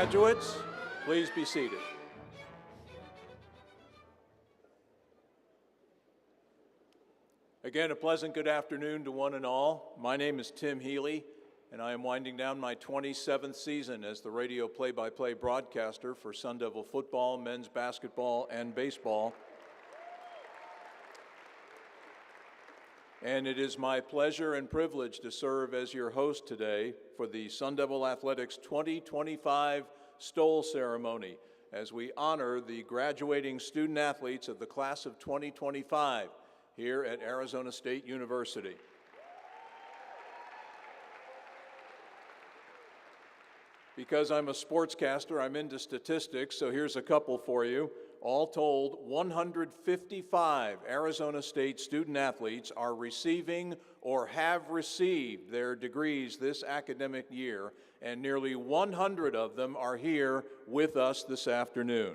Graduates, please be seated. Again, a pleasant good afternoon to one and all. My name is Tim Healy, and I am winding down my 27th season as the radio play-by-play broadcaster for Sun Devil football, men's basketball, and baseball. And it is my pleasure and privilege to serve as your host today for the Sun Devil Athletics 2025 Stole Ceremony as we honor the graduating student athletes of the class of 2025 here at Arizona State University. Because I'm a sportscaster, I'm into statistics, so here's a couple for you. All told, 155 Arizona State student athletes are receiving or have received their degrees this academic year, and nearly 100 of them are here with us this afternoon.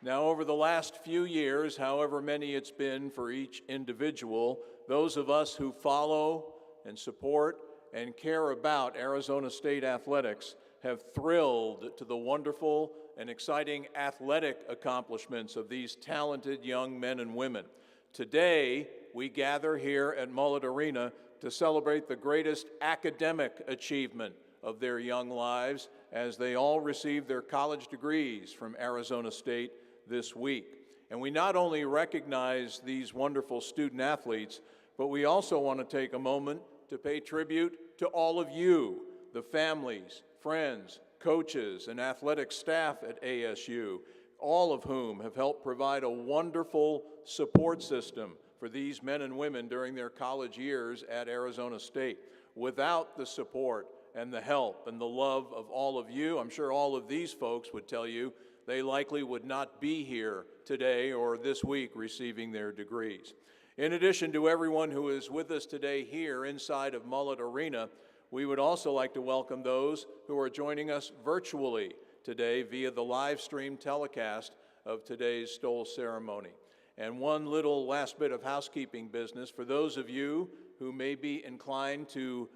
Now, over the last few years, however many it's been for each individual, those of us who follow and support and care about Arizona State athletics have thrilled to the wonderful and exciting athletic accomplishments of these talented young men and women. Today, we gather here at Mullet Arena to celebrate the greatest academic achievement of their young lives as they all receive their college degrees from Arizona State this week. And we not only recognize these wonderful student athletes, but we also want to take a moment to pay tribute to all of you, the families, friends, coaches, and athletic staff at ASU, all of whom have helped provide a wonderful support system for these men and women during their college years at Arizona State. Without the support and the help and the love of all of you, I'm sure all of these folks would tell you they likely would not be here today or this week receiving their degrees. In addition to everyone who is with us today here inside of Mullet Arena, we would also like to welcome those who are joining us virtually today via the live stream telecast of today's Stole Ceremony. And one little last bit of housekeeping business for those of you who may be inclined to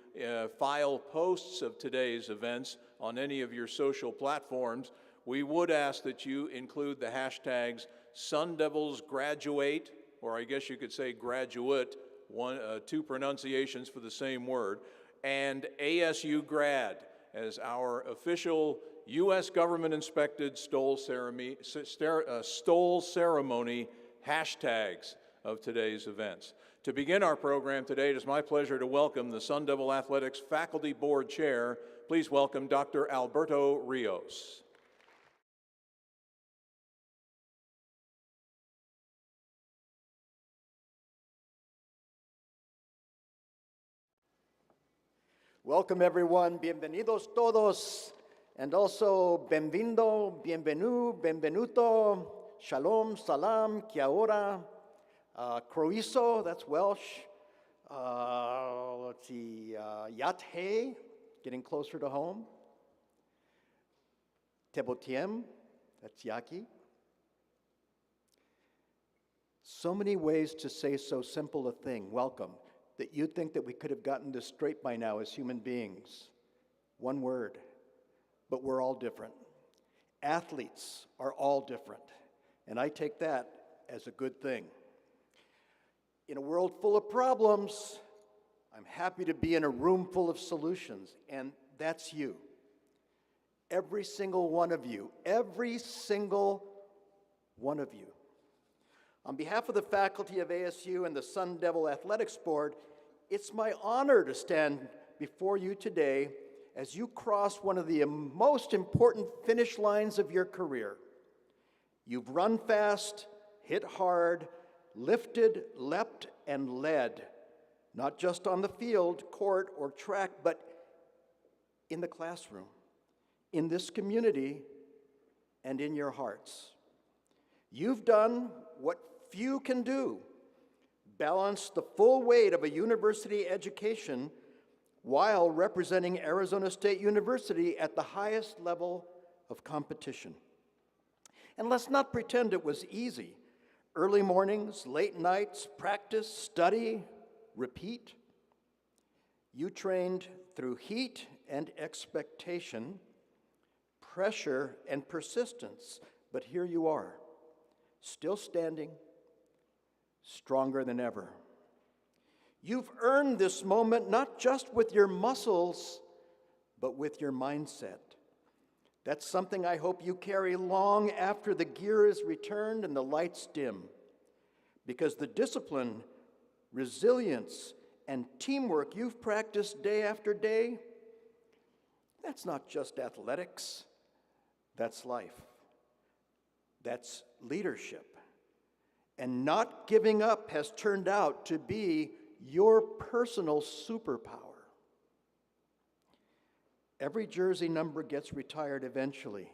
file posts of today's events on any of your social platforms, we would ask that you include the hashtags SunDevilsGraduate, or I guess you could say graduate, two pronunciations for the same word, and ASU grad as our official U.S. government-inspected Stole Ceremony hashtags of today's events. To begin our program today, it is my pleasure to welcome the Sun Devil Athletics Faculty Board Chair. Please welcome Dr. Alberto Rios. Welcome everyone, bienvenidos todos, and also bienvenido, benvenuto, shalom, salam, kia ora, croiso, that's Welsh, let's see, yathe, getting closer to home, tebotiem, that's yaki. So many ways to say so simple a thing, welcome, that you'd think that we could have gotten this straight by now as human beings. One word, but we're all different. Athletes are all different, and I take that as a good thing. In a world full of problems, I'm happy to be in a room full of solutions, and that's you. Every single one of you, every single one of you. On behalf of the faculty of ASU and the Sun Devil Athletics Board, it's my honor to stand before you today as you cross one of the most important finish lines of your career. You've run fast, hit hard, lifted, leapt, and led, not just on the field, court, or track, but in the classroom, in this community, and in your hearts. You've done what few can do, balance the full weight of a university education while representing Arizona State University at the highest level of competition. And let's not pretend it was easy. Early mornings, late nights, practice, study, repeat. You trained through heat and expectation, pressure and persistence, but here you are, still standing, stronger than ever. You've earned this moment not just with your muscles, but with your mindset. That's something I hope you carry long after the gear is returned and the lights dim, because the discipline, resilience, and teamwork you've practiced day after day, that's not just athletics, that's life. That's leadership. And not giving up has turned out to be your personal superpower. Every jersey number gets retired eventually,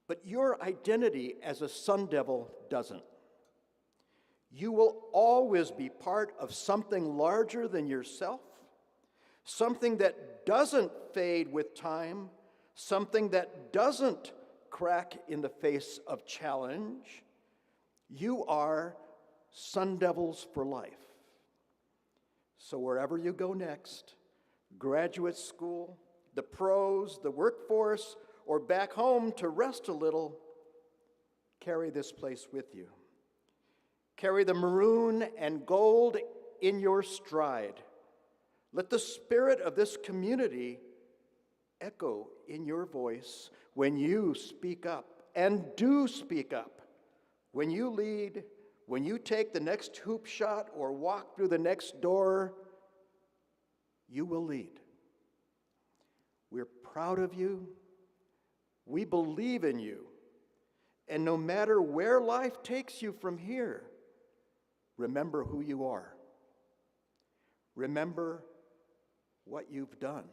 but your identity as a Sun Devil doesn't. You will always be part of something larger than yourself, something that doesn't fade with time, something that doesn't crack in the face of challenge. You are Sun Devils for life. So wherever you go next, graduate school, the pros, the workforce, or back home to rest a little, carry this place with you. Carry the maroon and gold in your stride. Let the spirit of this community echo in your voice when you speak up, and do speak up. When you lead, when you take the next hoop shot or walk through the next door, you will lead. We're proud of you. We believe in you. And no matter where life takes you from here, remember who you are. Remember what you've done.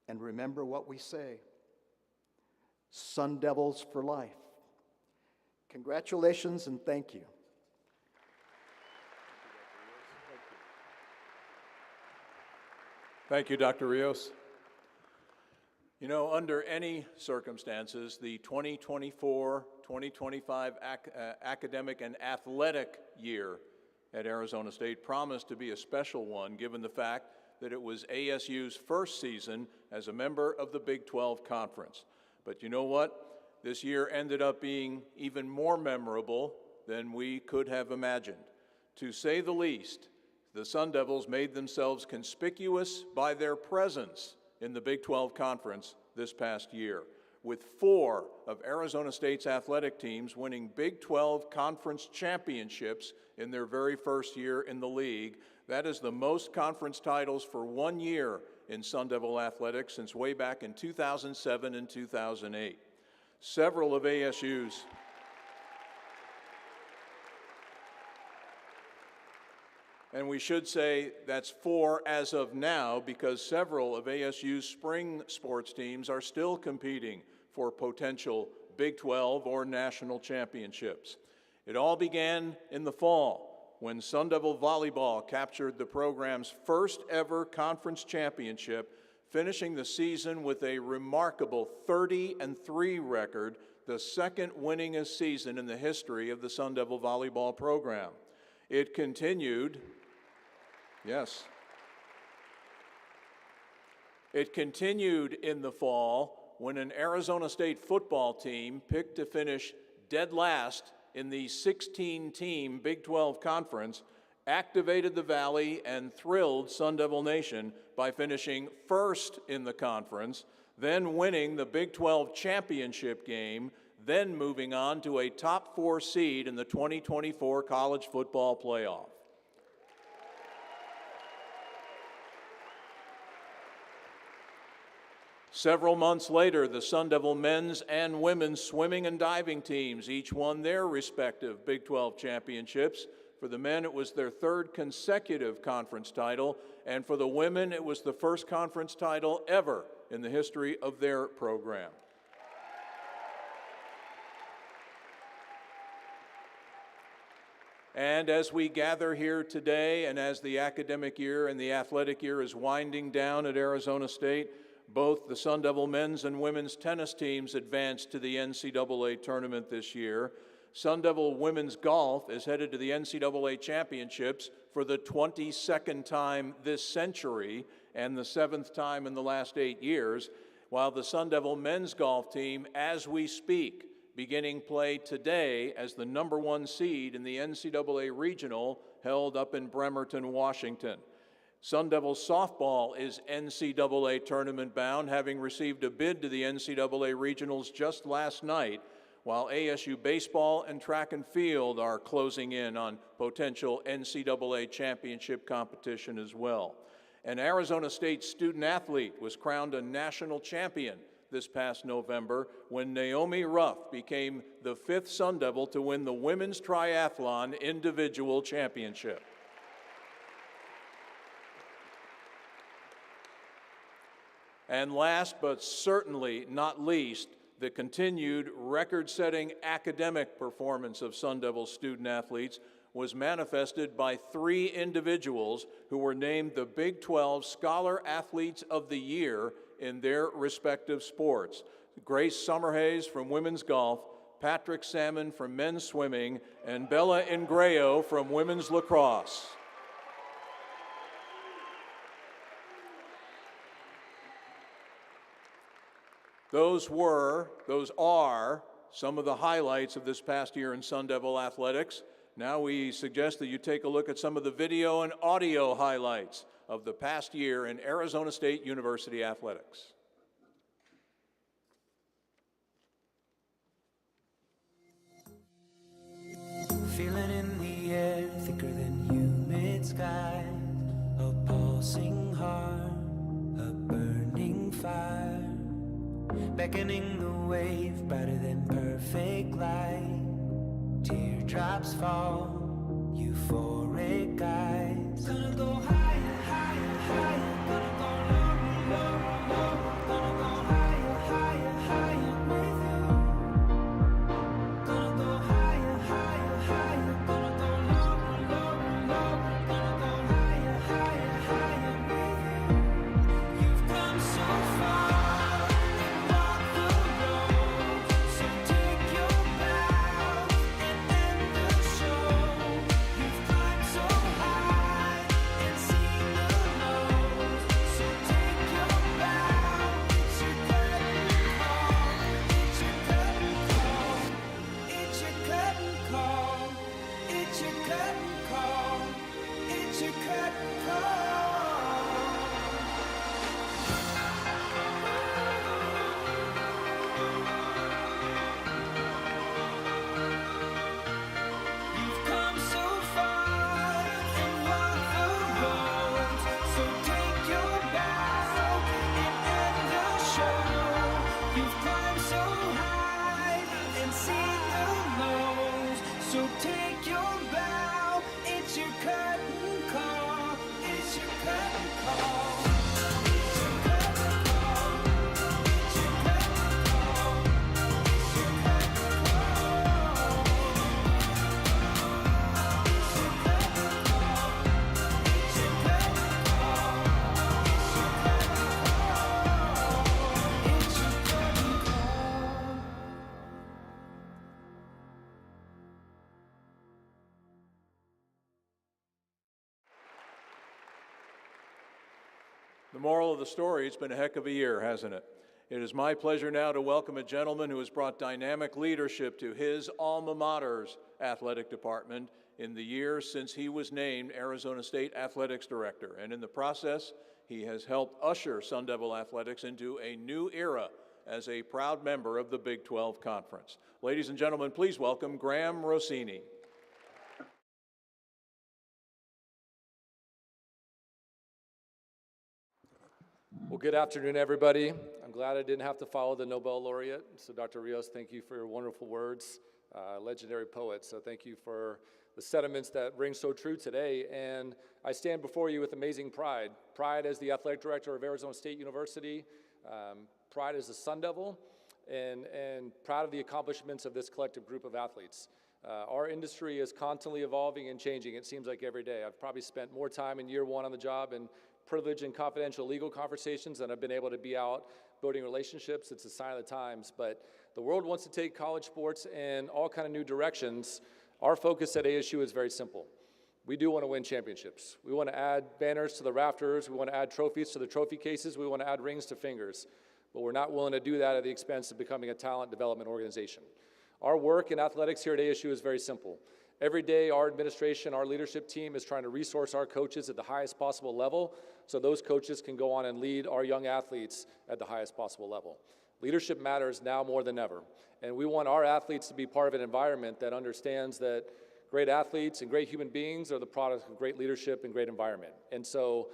And remember what we say. Sun Devils for life. Congratulations and thank you. Thank you, Dr. Rios. You know, under any circumstances, the 2024-2025 academic and athletic year at Arizona State promised to be a special one, given the fact that it was ASU's first season as a member of the Big 12 Conference. But you know what? This year ended up being even more memorable than we could have imagined. To say the least, the Sun Devils made themselves conspicuous by their presence in the Big 12 Conference this past year, with 4 of Arizona State's athletic teams winning Big 12 Conference championships in their very first year in the league. That is the most conference titles for one year in Sun Devil athletics since way back in 2007 and 2008. Several of ASU's and we should say that's 4 as of now, because several of ASU's spring sports teams are still competing for potential Big 12 or national championships. It all began in the fall when Sun Devil Volleyball captured the program's first ever conference championship, finishing the season with a remarkable 30-3 record, the second winningest season in the history of the Sun Devil Volleyball program. It continued, It continued in the fall when an Arizona State football team picked to finish dead last in the 16-team Big 12 Conference activated the Valley and thrilled Sun Devil Nation by finishing first in the conference, then winning the Big 12 championship game, then moving on to a top 4 seed in the 2024 college football playoff. Several months later, the Sun Devil men's and women's swimming and diving teams each won their respective Big 12 championships. For the men, it was their 3rd consecutive conference title, and for the women, it was the first conference title ever in the history of their program. And as we gather here today, and as the academic year and the athletic year is winding down at Arizona State, both the Sun Devil men's and women's tennis teams advanced to the NCAA tournament this year. Sun Devil women's golf is headed to the NCAA championships for the 22nd time this century and the 7th time in the last 8 years, while the Sun Devil men's golf team, as we speak, beginning play today as the #1 seed in the NCAA regional held up in Bremerton, Washington. Sun Devil softball is NCAA tournament bound, having received a bid to the NCAA regionals just last night, while ASU baseball and track and field are closing in on potential NCAA championship competition as well. An Arizona State student athlete was crowned a national champion this past November when Naomi Ruff became the 5th Sun Devil to win the women's triathlon individual championship. And last but certainly not least, the continued record-setting academic performance of Sun Devil student athletes was manifested by 3 individuals who were named the Big 12 Scholar Athletes of the Year in their respective sports. Grace Summerhays from women's golf, Patrick Salmon from men's swimming, and Bella Ingreo from women's lacrosse. Those are some of the highlights of this past year in Sun Devil athletics. Now we suggest that you take a look at some of the video and audio highlights of the past year in Arizona State University athletics. Feeling in the air, thicker than humid skies, a pulsing heart, a burning fire, beckoning the wave, brighter than perfect light. Teardrops fall, euphoric eyes. Gonna go higher, higher, higher. Gonna go lower, lower, lower. Gonna go higher, higher, higher with you. Gonna go higher, higher, higher. Gonna go lower, lower, lower. Gonna go higher, higher, higher with you. You've come so far and walked the road, so take your bow and end the show. You've climbed so high and seen the lows, so take your bow. It's your curtain call. It's your curtain call. It's your curtain call. It's your curtain call. It's your curtain call. You've come so far and walked the road, so take your bow and end the show. You've climbed so high and seen the lows, so take your bow. It's your curtain call. It's your curtain call. It's your curtain call. It's your curtain call. It's your curtain call. It's your curtain call. It's your curtain call. It's your curtain call. The moral of the story, it's been a heck of a year, hasn't it? It is my pleasure now to welcome a gentleman who has brought dynamic leadership to his alma mater's athletic department in the years since he was named Arizona State Athletics Director. And in the process, he has helped usher Sun Devil Athletics into a new era as a proud member of the Big 12 Conference. Ladies and gentlemen, please welcome Graham Rossini. Well, good afternoon, everybody. I'm glad I didn't have to follow the Nobel laureate. So, Dr. Rios, thank you for your wonderful words, legendary poet. So thank you for the sentiments that ring so true today. And I stand before you with amazing pride. Pride as the athletic director of Arizona State University, pride as a Sun Devil, and proud of the accomplishments of this collective group of athletes. Our industry is constantly evolving and changing, it seems like every day. I've probably spent more time in year one on the job and privileged and confidential legal conversations, and I've been able to be out building relationships. It's a sign of the times, but the world wants to take college sports in all kind of new directions. Our focus at ASU is very simple. We do want to win championships. We want to add banners to the rafters. We want to add trophies to the trophy cases. We want to add rings to fingers, but we're not willing to do that at the expense of becoming a talent development organization. Our work in athletics here at ASU is very simple. Every day, our administration, our leadership team is trying to resource our coaches at the highest possible level so those coaches can go on and lead our young athletes at the highest possible level. Leadership matters now more than ever, and we want our athletes to be part of an environment that understands that great athletes and great human beings are the product of great leadership and great environment. And so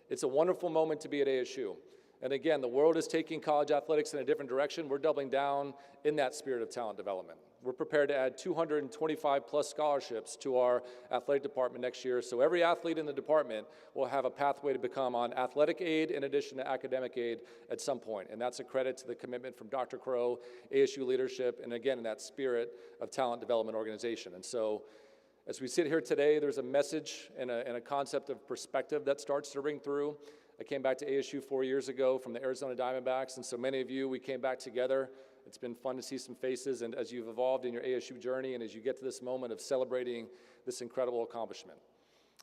it's a wonderful moment to be at ASU. And again, the world is taking college athletics in a different direction. We're doubling down in that spirit of talent development. We're prepared to add 225 plus scholarships to our athletic department next year, so every athlete in the department will have a pathway to become on athletic aid in addition to academic aid at some point. And that's a credit to the commitment from Dr. Crow, ASU leadership, and again, in that spirit of talent development organization. And so as we sit here today, there's a message and a concept of perspective that starts to ring through. I came back to ASU 4 years ago from the Arizona Diamondbacks, and so many of you, we came back together. It's been fun to see some faces, and as you've evolved in your ASU journey and as you get to this moment of celebrating this incredible accomplishment.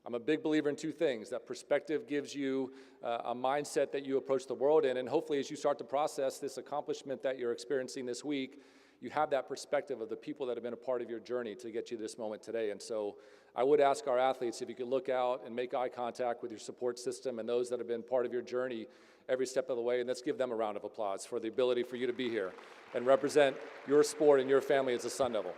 I'm a big believer in two things. That perspective gives you a mindset that you approach the world in, and hopefully as you start to process this accomplishment that you're experiencing this week, you have that perspective of the people that have been a part of your journey to get you to this moment today. And so I would ask our athletes if you could look out and make eye contact with your support system and those that have been part of your journey every step of the way, and let's give them a round of applause for the ability for you to be here and represent your sport and your family as a Sun Devil.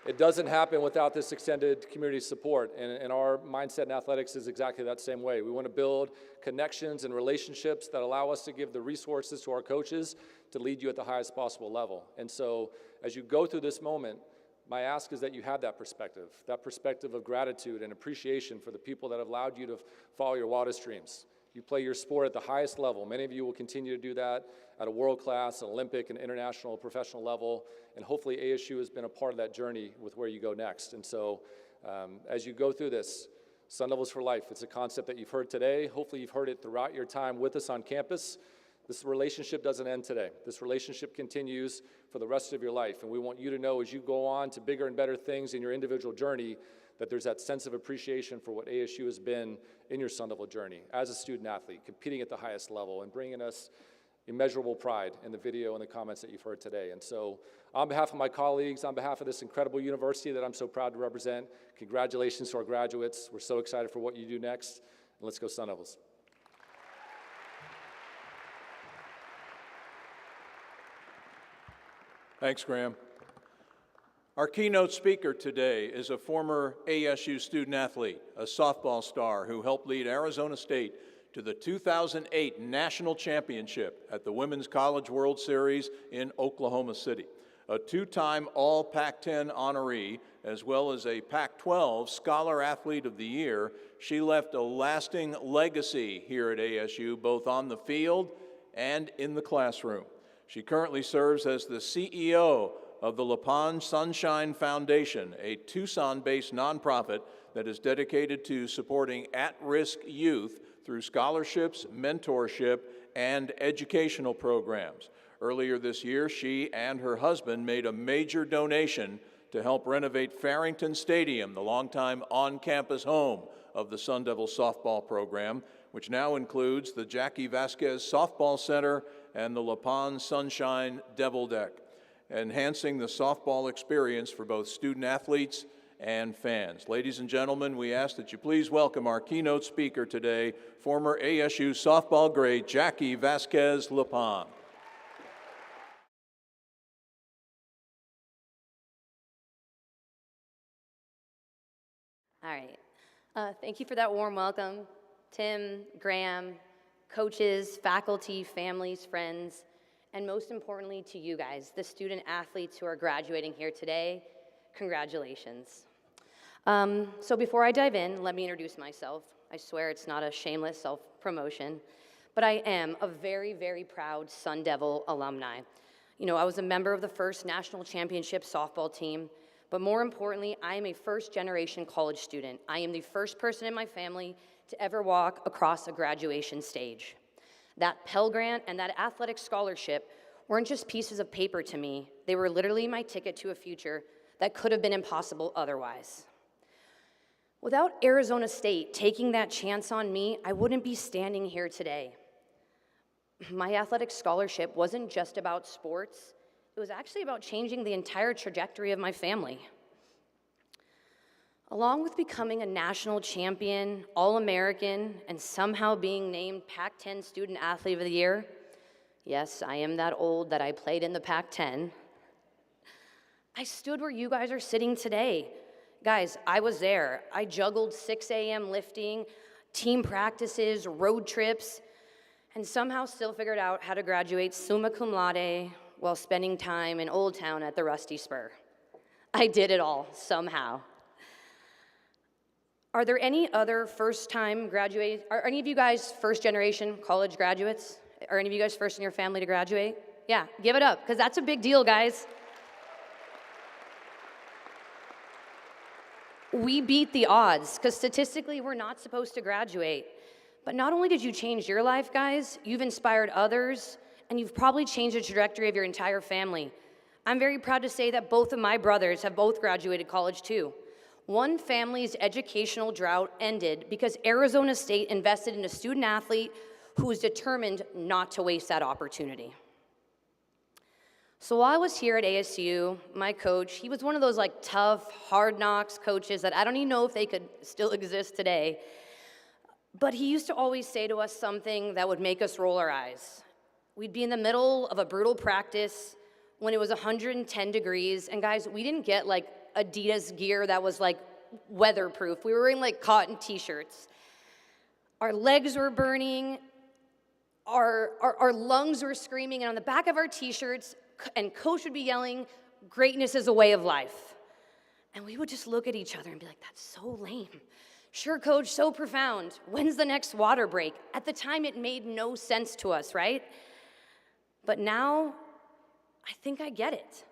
It doesn't happen without this extended community support, and our mindset in athletics is exactly that same way. We want to build connections and relationships that allow us to give the resources to our coaches to lead you at the highest possible level. And so as you go through this moment, my ask is that you have that perspective of gratitude and appreciation for the people that have allowed you to follow your wildest dreams. You play your sport at the highest level. Many of you will continue to do that at a world-class, Olympic, and international professional level, and hopefully ASU has been a part of that journey with where you go next. And so as you go through this, Sun Devils for Life, it's a concept that you've heard today. Hopefully you've heard it throughout your time with us on campus. This relationship doesn't end today. This relationship continues for the rest of your life, and we want you to know as you go on to bigger and better things in your individual journey that there's that sense of appreciation for what ASU has been in your Sun Devil journey as a student athlete, competing at the highest level and bringing us immeasurable pride in the video and the comments that you've heard today. And so on behalf of my colleagues, on behalf of this incredible university that I'm so proud to represent, congratulations to our graduates. We're so excited for what you do next, and let's go Sun Devils. Thanks, Graham. Our keynote speaker today is a former ASU student athlete, a softball star who helped lead Arizona State to the 2008 National Championship at the Women's College World Series in Oklahoma City. A two-time All-Pac-10 honoree, as well as a Pac-12 Scholar Athlete of the Year, she left a lasting legacy here at ASU, both on the field and in the classroom. She currently serves as the CEO of the La Paz Sunshine Foundation, a Tucson-based nonprofit that is dedicated to supporting at-risk youth through scholarships, mentorship, and educational programs. Earlier this year, she and her husband made a major donation to help renovate Farrington Stadium, the longtime on-campus home of the Sun Devil softball program, which now includes the Jackie Vasquez Softball Center and the La Paz Sunshine Devil Deck, enhancing the softball experience for both student athletes and fans. Ladies and gentlemen, we ask that you please welcome our keynote speaker today, former ASU softball great Jackie Vasquez La Paz. All right. Thank you for that warm welcome. Tim, Graham, coaches, faculty, families, friends, and most importantly to you guys, the student athletes who are graduating here today, congratulations. So before I dive in, let me introduce myself. I swear it's not a shameless self-promotion, but I am a very, very proud Sun Devil alumni. You know, I was a member of the first national championship softball team, but more importantly, I am a first-generation college student. I am the first person in my family to ever walk across a graduation stage. That Pell Grant and that athletic scholarship weren't just pieces of paper to me. They were literally my ticket to a future that could have been impossible otherwise. Without Arizona State taking that chance on me, I wouldn't be standing here today. My athletic scholarship wasn't just about sports. It was actually about changing the entire trajectory of my family. Along with becoming a national champion, All-American, and somehow being named Pac-10 Student Athlete of the Year, yes, I am that old that I played in the Pac-10, I stood where you guys are sitting today. Guys, I was there. I juggled 6 a.m. lifting, team practices, road trips, and somehow still figured out how to graduate summa cum laude while spending time in Old Town at the Rusty Spur. I did it all, somehow. Are there any other first-time graduates? Are any of you guys first-generation college graduates? Are any of you guys first in your family to graduate? Yeah, give it up, because that's a big deal, guys. We beat the odds, because statistically, we're not supposed to graduate. But not only did you change your life, guys, you've inspired others, and you've probably changed the trajectory of your entire family. I'm very proud to say that both of my brothers have both graduated college, too. One family's educational drought ended because Arizona State invested in a student athlete who was determined not to waste that opportunity. So while I was here at ASU, my coach, he was one of those like tough, hard knocks coaches that I don't even know if they could still exist today. But he used to always say to us something that would make us roll our eyes. We'd be in the middle of a brutal practice when it was 110 degrees, and guys, we didn't get like Adidas gear that was like weatherproof. We were wearing like cotton t-shirts. Our legs were burning, our lungs were screaming, and on the back of our t-shirts, and coach would be yelling, "Greatness is a way of life." And we would just look at each other and be like, that's so lame. Sure, coach, so profound. When's the next water break? At the time, it made no sense to us, right? But now, I think I get it.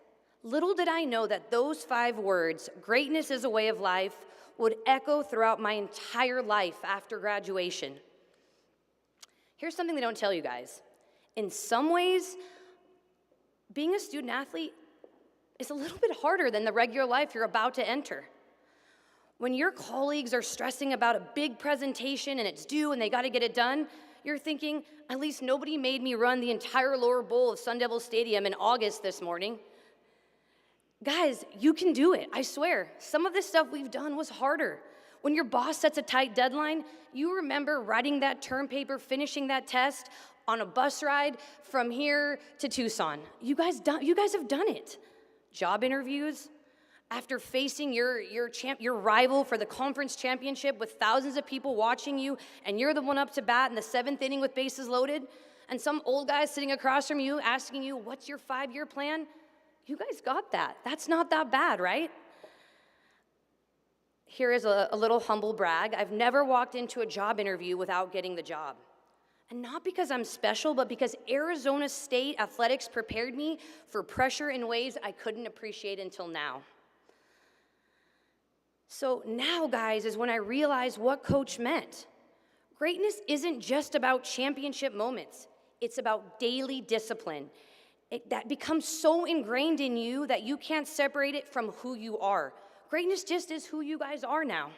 Little did I know that those 5 words, greatness is a way of life, would echo throughout my entire life after graduation. Here's something they don't tell you guys. In some ways, being a student athlete is a little bit harder than the regular life you're about to enter. When your colleagues are stressing about a big presentation and it's due and they got to get it done, you're thinking, at least nobody made me run the entire lower bowl of Sun Devil Stadium in August this morning. Guys, you can do it, I swear. Some of this stuff we've done was harder. When your boss sets a tight deadline, you remember writing that term paper, finishing that test on a bus ride from here to Tucson. You guys have done it. Job interviews, after facing your rival for the conference championship with thousands of people watching you, and you're the one up to bat in the 7th inning with bases loaded, and some old guy sitting across from you asking you, what's your 5-year plan? You guys got that. That's not that bad, right? Here is a little humble brag. I've never walked into a job interview without getting the job. And not because I'm special, but because Arizona State athletics prepared me for pressure in ways I couldn't appreciate until now. So now, guys, is when I realized what coach meant. Greatness isn't just about championship moments. It's about daily discipline. That becomes so ingrained in you that you can't separate it from who you are. Greatness just is who you guys are now.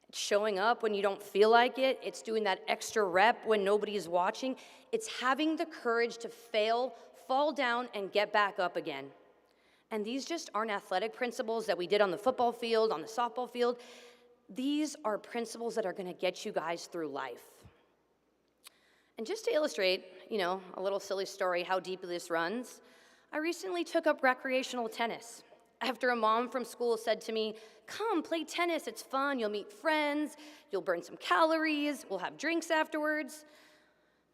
It's showing up when you don't feel like it. It's doing that extra rep when nobody is watching. It's having the courage to fail, fall down, and get back up again. And these just aren't athletic principles that we did on the football field, on the softball field. These are principles that are going to get you guys through life. And just to illustrate, a little silly story how deeply this runs, I recently took up recreational tennis. After a mom from school said to me, "Come, play tennis, it's fun, you'll meet friends, you'll burn some calories, we'll have drinks afterwards."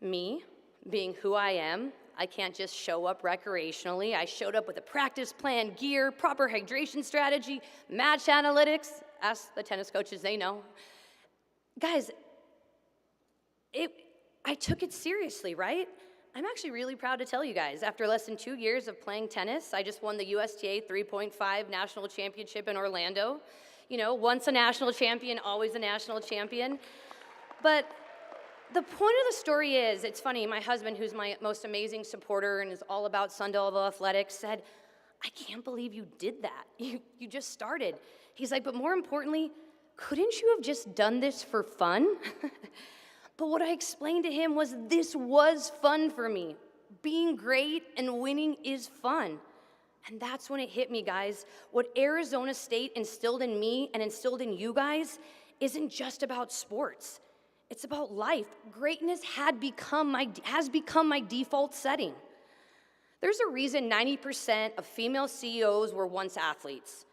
Me, being who I am, I can't just show up recreationally. I showed up with a practice plan, gear, proper hydration strategy, match analytics. Ask the tennis coaches, they know. Guys, I took it seriously, right? I'm actually really proud to tell you guys, after less than 2 years of playing tennis, I just won the USTA 3.5 national championship in Orlando. Once a national champion, always a national champion. But the point of the story is, it's funny, my husband, who's my most amazing supporter and is all about Sun Devil athletics, said, I can't believe you did that. You just started. He's like, but more importantly, couldn't you have just done this for fun? But what I explained to him was this was fun for me. Being great and winning is fun. And that's when it hit me, guys. What Arizona State instilled in me and instilled in you guys isn't just about sports. It's about life. Greatness has become my default setting. There's a reason 90% of female CEOs were once athletes.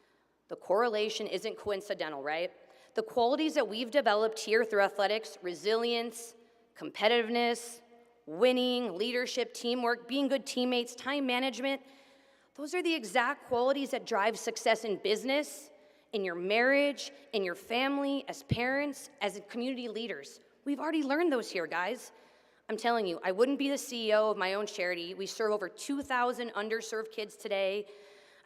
The correlation isn't coincidental, right? The qualities that we've developed here through athletics, resilience, competitiveness, winning, leadership, teamwork, being good teammates, time management, those are the exact qualities that drive success in business, in your marriage, in your family, as parents, as community leaders. We've already learned those here, guys. I'm telling you, I wouldn't be the CEO of my own charity. We serve over 2,000 underserved kids today.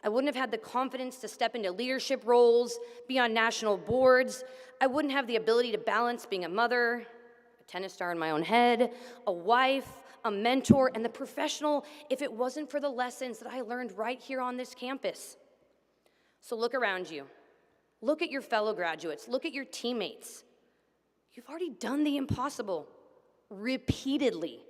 I wouldn't have had the confidence to step into leadership roles, be on national boards. I wouldn't have the ability to balance being a mother, a tennis star in my own head, a wife, a mentor, and the professional if it wasn't for the lessons that I learned right here on this campus. So look around you. Look at your fellow graduates. Look at your teammates. You've already done the impossible repeatedly.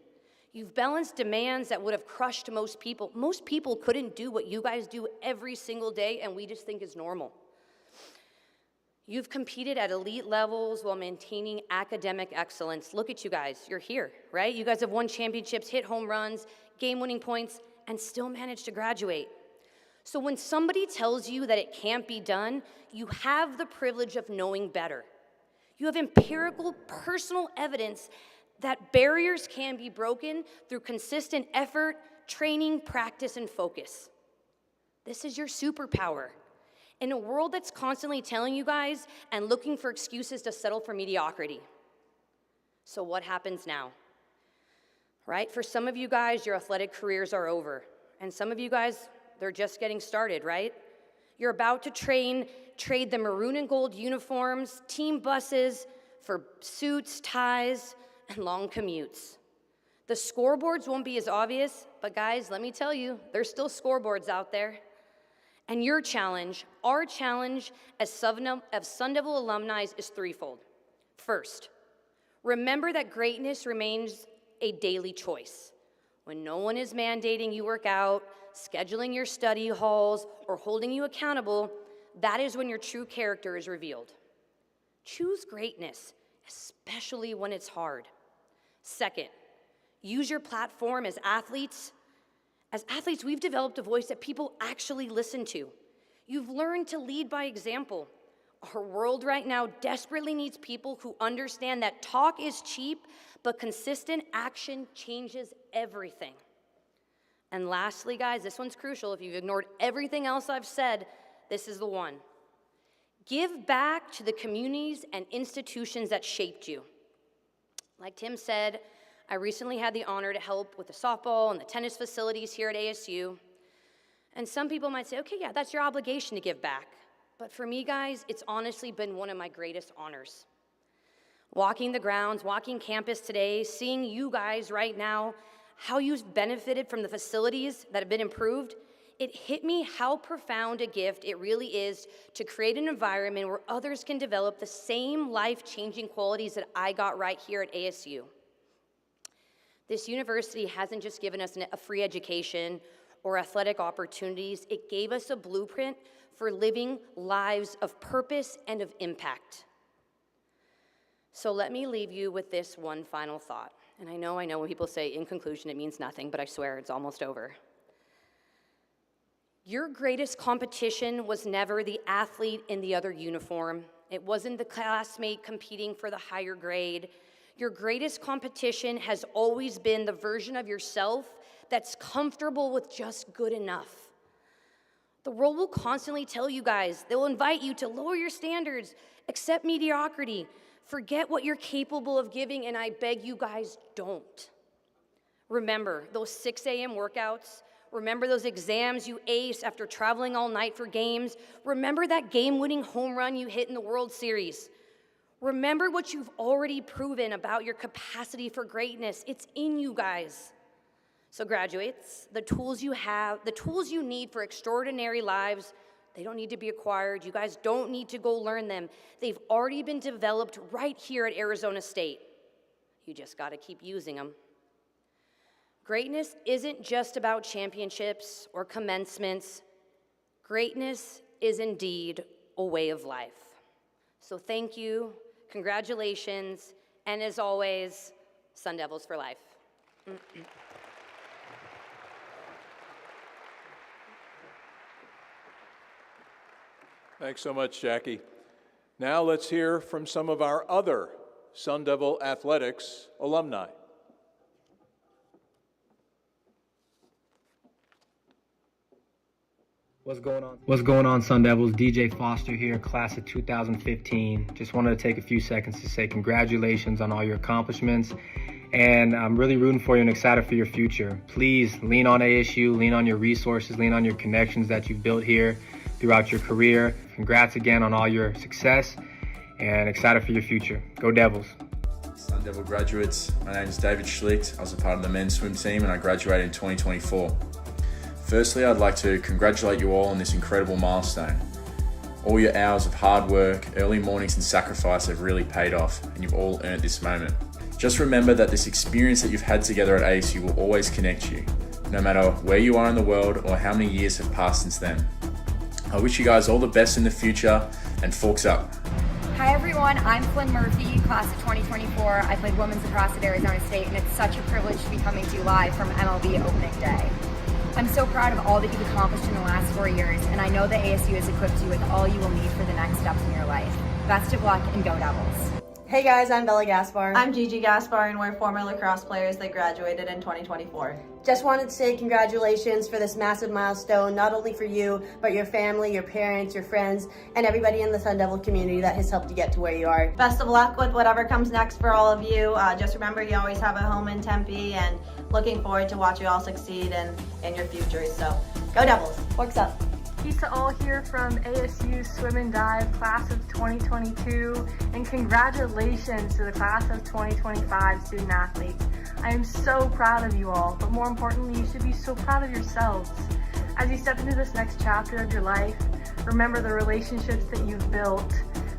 You've balanced demands that would have crushed most people. Most people couldn't do what you guys do every single day, and we just think is normal. You've competed at elite levels while maintaining academic excellence. Look at you guys. You're here, right? You guys have won championships, hit home runs, game-winning points, and still managed to graduate. So when somebody tells you that it can't be done, you have the privilege of knowing better. You have empirical, personal evidence that barriers can be broken through consistent effort, training, practice, and focus. This is your superpower. In a world that's constantly telling you guys and looking for excuses to settle for mediocrity. So what happens now? Right? For some of you guys, your athletic careers are over. And some of you guys, they're just getting started, right? You're about to trade the maroon and gold uniforms, team buses for suits, ties, and long commutes. The scoreboards won't be as obvious, but guys, let me tell you, there's still scoreboards out there. And your challenge, our challenge as Sun Devil alumni is threefold. First, remember that greatness remains a daily choice. When no one is mandating you work out, scheduling your study halls, or holding you accountable, that is when your true character is revealed. Choose greatness, especially when it's hard. Second, use your platform as athletes. As athletes, we've developed a voice that people actually listen to. You've learned to lead by example. Our world right now desperately needs people who understand that talk is cheap, but consistent action changes everything. And lastly, guys, this one's crucial. If you've ignored everything else I've said, this is the one. Give back to the communities and institutions that shaped you. Like Tim said, I recently had the honor to help with the softball and the tennis facilities here at ASU. And some people might say, okay, yeah, that's your obligation to give back. But for me, guys, it's honestly been one of my greatest honors. Walking the grounds, walking campus today, seeing you guys right now, how you've benefited from the facilities that have been improved, it hit me how profound a gift it really is to create an environment where others can develop the same life-changing qualities that I got right here at ASU. This university hasn't just given us a free education or athletic opportunities, it gave us a blueprint for living lives of purpose and of impact. So let me leave you with this one final thought. And I know when people say in conclusion it means nothing, but I swear it's almost over. Your greatest competition was never the athlete in the other uniform. It wasn't the classmate competing for the higher grade. Your greatest competition has always been the version of yourself that's comfortable with just good enough. The world will constantly tell you guys, they'll invite you to lower your standards, accept mediocrity, forget what you're capable of giving, and I beg you guys, don't. Remember those 6 a.m. workouts. Remember those exams you aced after traveling all night for games. Remember that game-winning home run you hit in the World Series. Remember what you've already proven about your capacity for greatness. It's in you guys. So graduates, the tools you need for extraordinary lives, they don't need to be acquired. You guys don't need to go learn them. They've already been developed right here at Arizona State. You just got to keep using them. Greatness isn't just about championships or commencements. Greatness is indeed a way of life. So thank you, congratulations, and as always, Sun Devils for life. Thanks so much, Jackie. Now let's hear from some of our other Sun Devil Athletics alumni. What's going on, Sun Devils? DJ Foster here, class of 2015. Just wanted to take a few seconds to say congratulations on all your accomplishments. And I'm really rooting for you and excited for your future. Please lean on ASU, lean on your resources, lean on your connections that you've built here throughout your career. Congrats again on all your success and excited for your future. Go Devils. Sun Devil graduates, my name is David Schlicht. I was a part of the men's swim team and I graduated in 2024. Firstly, I'd like to congratulate you all on this incredible milestone. All your hours of hard work, early mornings and sacrifice have really paid off and you've all earned this moment. Just remember that this experience that you've had together at ASU will always connect you, no matter where you are in the world or how many years have passed since then. I wish you guys all the best in the future and forks up. Hi everyone, I'm Flynn Murphy, class of 2024. I played women's lacrosse at Arizona State and it's such a privilege to be coming to you live from MLB opening day. I'm so proud of all that you've accomplished in the last 4 years, and I know that ASU has equipped you with all you will need for the next steps in your life. Best of luck and go Devils. Hey guys, I'm Bella Gaspar. I'm Gigi Gaspar, and we're former lacrosse players that graduated in 2024. Just wanted to say congratulations for this massive milestone, not only for you, but your family, your parents, your friends, and everybody in the Sun Devil community that has helped you get to where you are. Best of luck with whatever comes next for all of you. Just remember, you always have a home in Tempe, and looking forward to watch you all succeed in your futures. So, go Devils. Works up. Peace to all here from ASU Swim and Dive class of 2022, and congratulations to the class of 2025 student athletes. I am so proud of you all, but more importantly, you should be so proud of yourselves. As you step into this next chapter of your life, remember the relationships that you've built,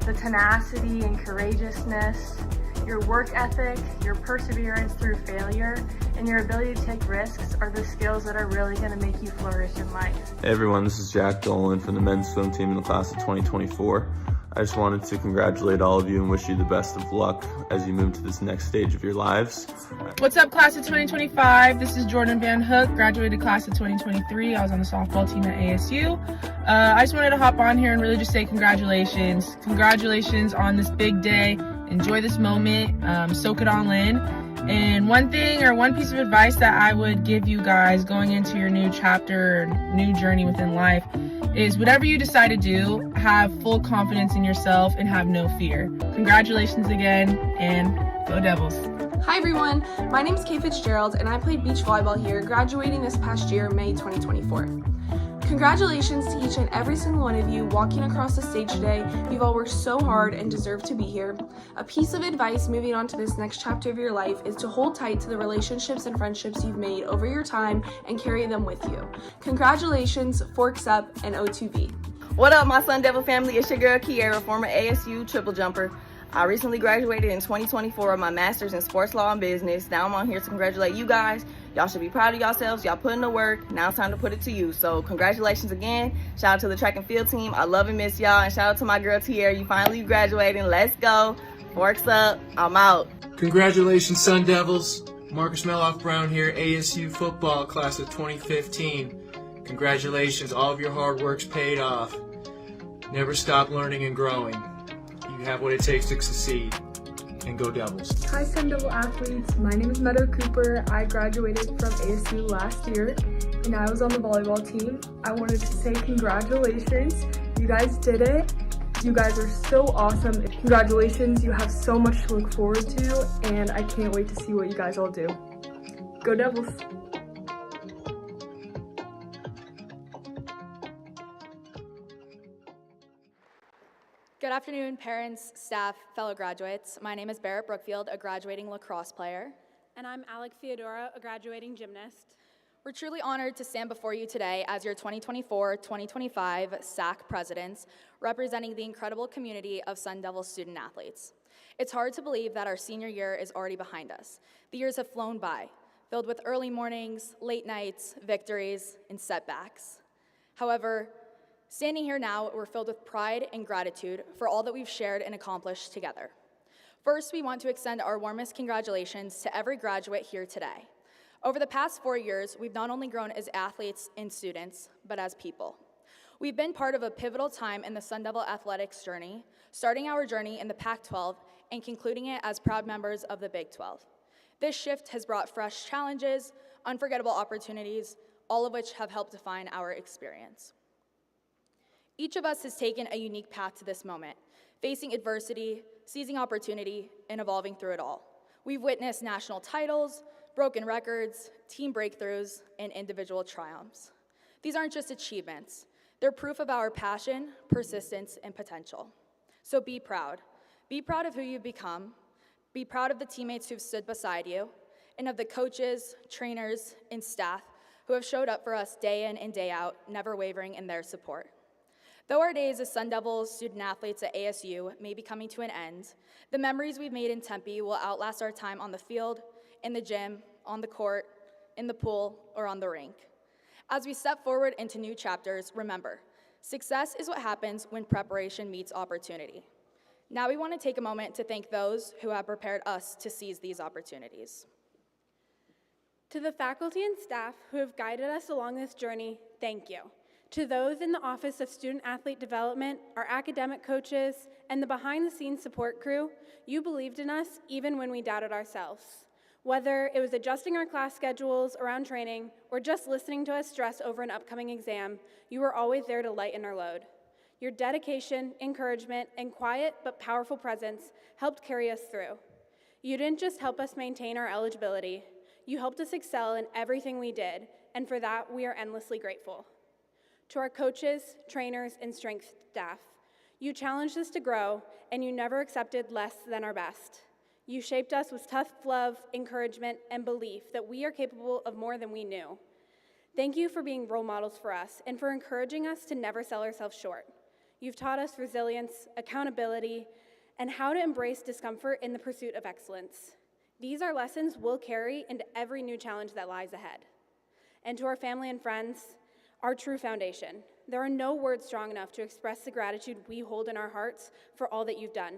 the tenacity and courageousness, your work ethic, your perseverance through failure, and your ability to take risks are the skills that are really going to make you flourish in life. Hey everyone, this is Jack Dolan from the men's swim team in the class of 2024. I just wanted to congratulate all of you and wish you the best of luck as you move to this next stage of your lives. What's up, class of 2025? This is Jordan Van Hook, graduated class of 2023. I was on the softball team at ASU. I just wanted to hop on here and really just say congratulations. Congratulations on this big day. Enjoy this moment, soak it all in. And one piece of advice that I would give you guys going into your new chapter, new journey within life, is whatever you decide to do, have full confidence in yourself and have no fear. Congratulations again, and go Devils. Hi everyone, my name is Kay Fitzgerald and I played beach volleyball here, graduating this past year, May 2024. Congratulations to each and every single one of you walking across the stage today. You've all worked so hard and deserve to be here. A piece of advice moving on to this next chapter of your life is to hold tight to the relationships and friendships you've made over your time and carry them with you. Congratulations, forks up, and O2V. What up, my Sun Devil family? It's your girl Kiera, former ASU triple jumper. I recently graduated in 2024 with my master's in sports law and business. Now I'm on here to congratulate you guys. Y'all should be proud of yourselves. Y'all put in the work. Now it's time to put it to you. So congratulations again. Shout out to the track and field team. I love and miss y'all. And shout out to my girl Tierra. You finally graduating. Let's go. Forks up. I'm out. Congratulations, Sun Devils. Marcus Meloff Brown here, ASU football class of 2015. Congratulations. All of your hard work's paid off. Never stop learning and growing. You have what it takes to succeed. And go Devils. Hi Sun Devil athletes, my name is Meadow Cooper. I graduated from ASU last year and I was on the volleyball team. I wanted to say congratulations. You guys did it. You guys are so awesome. Congratulations, you have so much to look forward to and I can't wait to see what you guys all do. Go Devils. Good afternoon, parents, staff, fellow graduates. My name is Barrett Brookfield, a graduating lacrosse player. And I'm Alec Theodora, a graduating gymnast. We're truly honored to stand before you today as your 2024-2025 SAC presidents, representing the incredible community of Sun Devil student athletes. It's hard to believe that our senior year is already behind us. The years have flown by, filled with early mornings, late nights, victories, and setbacks. However, standing here now, we're filled with pride and gratitude for all that we've shared and accomplished together. First, we want to extend our warmest congratulations to every graduate here today. Over the past 4 years, we've not only grown as athletes and students, but as people. We've been part of a pivotal time in the Sun Devil athletics journey, starting our journey in the Pac-12 and concluding it as proud members of the Big 12. This shift has brought fresh challenges, unforgettable opportunities, all of which have helped define our experience. Each of us has taken a unique path to this moment, facing adversity, seizing opportunity, and evolving through it all. We've witnessed national titles, broken records, team breakthroughs, and individual triumphs. These aren't just achievements. They're proof of our passion, persistence, and potential. So be proud. Be proud of who you've become. Be proud of the teammates who've stood beside you, and of the coaches, trainers, and staff who have showed up for us day in and day out, never wavering in their support. Though our days as Sun Devils student athletes at ASU may be coming to an end, the memories we've made in Tempe will outlast our time on the field, in the gym, on the court, in the pool, or on the rink. As we step forward into new chapters, remember, success is what happens when preparation meets opportunity. Now we want to take a moment to thank those who have prepared us to seize these opportunities. To the faculty and staff who have guided us along this journey, thank you. To those in the Office of Student Athlete Development, our academic coaches, and the behind-the-scenes support crew, you believed in us even when we doubted ourselves. Whether it was adjusting our class schedules around training or just listening to us stress over an upcoming exam, you were always there to lighten our load. Your dedication, encouragement, and quiet but powerful presence helped carry us through. You didn't just help us maintain our eligibility, you helped us excel in everything we did, and for that, we are endlessly grateful. To our coaches, trainers, and strength staff, you challenged us to grow, and you never accepted less than our best. You shaped us with tough love, encouragement, and belief that we are capable of more than we knew. Thank you for being role models for us and for encouraging us to never sell ourselves short. You've taught us resilience, accountability, and how to embrace discomfort in the pursuit of excellence. These are lessons we'll carry into every new challenge that lies ahead. And to our family and friends, our true foundation, there are no words strong enough to express the gratitude we hold in our hearts for all that you've done.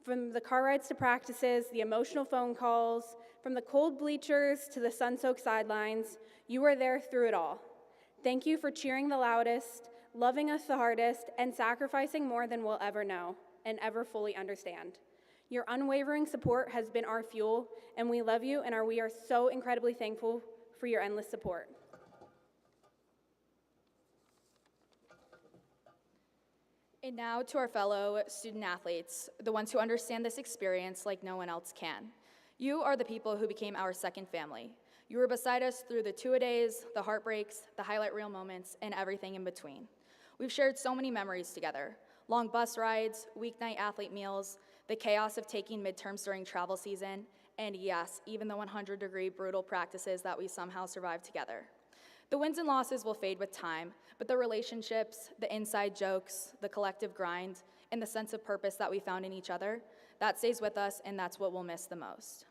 From the car rides to practices, the emotional phone calls, from the cold bleachers to the sun-soaked sidelines, you were there through it all. Thank you for cheering the loudest, loving us the hardest, and sacrificing more than we'll ever know and ever fully understand. Your unwavering support has been our fuel, and we love you and we are so incredibly thankful for your endless support. And now to our fellow student athletes, the ones who understand this experience like no one else can. You are the people who became our second family. You were beside us through the two-a-days, the heartbreaks, the highlight reel moments, and everything in between. We've shared so many memories together. Long bus rides, weeknight athlete meals, the chaos of taking midterms during travel season, and yes, even the 100-degree brutal practices that we somehow survived together. The wins and losses will fade with time, but the relationships, the inside jokes, the collective grind, and the sense of purpose that we found in each other, that stays with us, and that's what we'll miss the most.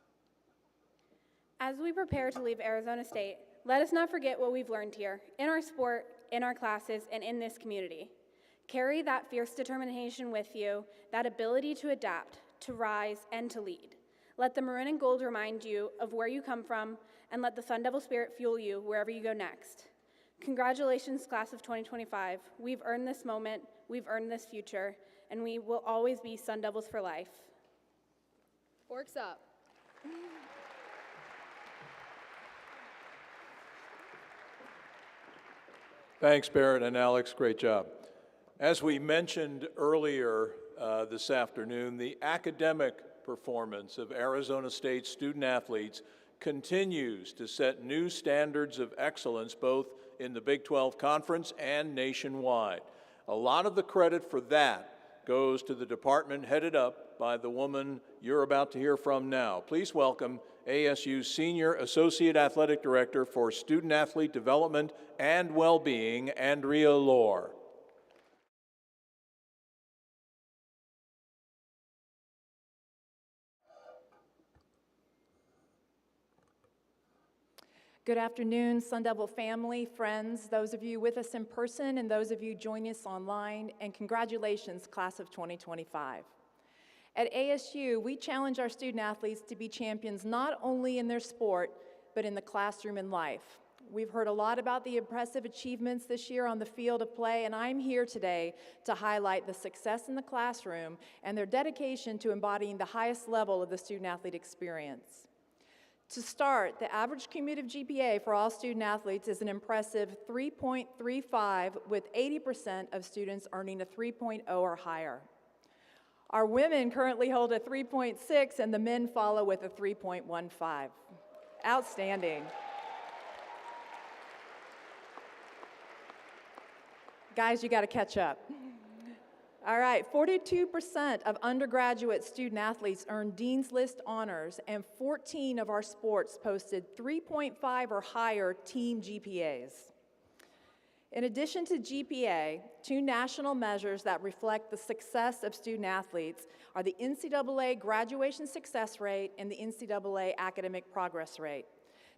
As we prepare to leave Arizona State, let us not forget what we've learned here, in our sport, in our classes, and in this community. Carry that fierce determination with you, that ability to adapt, to rise, and to lead. Let the maroon and gold remind you of where you come from, and let the Sun Devil spirit fuel you wherever you go next. Congratulations, class of 2025. We've earned this moment, we've earned this future, and we will always be Sun Devils for life. Forks up. Thanks, Barrett and Alex. Great job. As we mentioned earlier this afternoon, the academic performance of Arizona State student athletes continues to set new standards of excellence both in the Big 12 Conference and nationwide. A lot of the credit for that goes to the department headed up by the woman you're about to hear from now. Please welcome ASU's Senior Associate Athletic Director for Student Athlete Development and Well-Being, Andrea Lohr. Good afternoon, Sun Devil family, friends, those of you with us in person and those of you joining us online, and congratulations, class of 2025. At ASU, we challenge our student athletes to be champions not only in their sport, but in the classroom and life. We've heard a lot about the impressive achievements this year on the field of play, and I'm here today to highlight the success in the classroom and their dedication to embodying the highest level of the student athlete experience. To start, the average cumulative GPA for all student athletes is an impressive 3.35, with 80% of students earning a 3.0 or higher. Our women currently hold a 3.6, and the men follow with a 3.15. Outstanding. Guys, you got to catch up. All right, 42% of undergraduate student athletes earned Dean's List honors, and 14 of our sports posted 3.5 or higher team GPAs. In addition to GPA, two national measures that reflect the success of student athletes are the NCAA graduation success rate and the NCAA academic progress rate.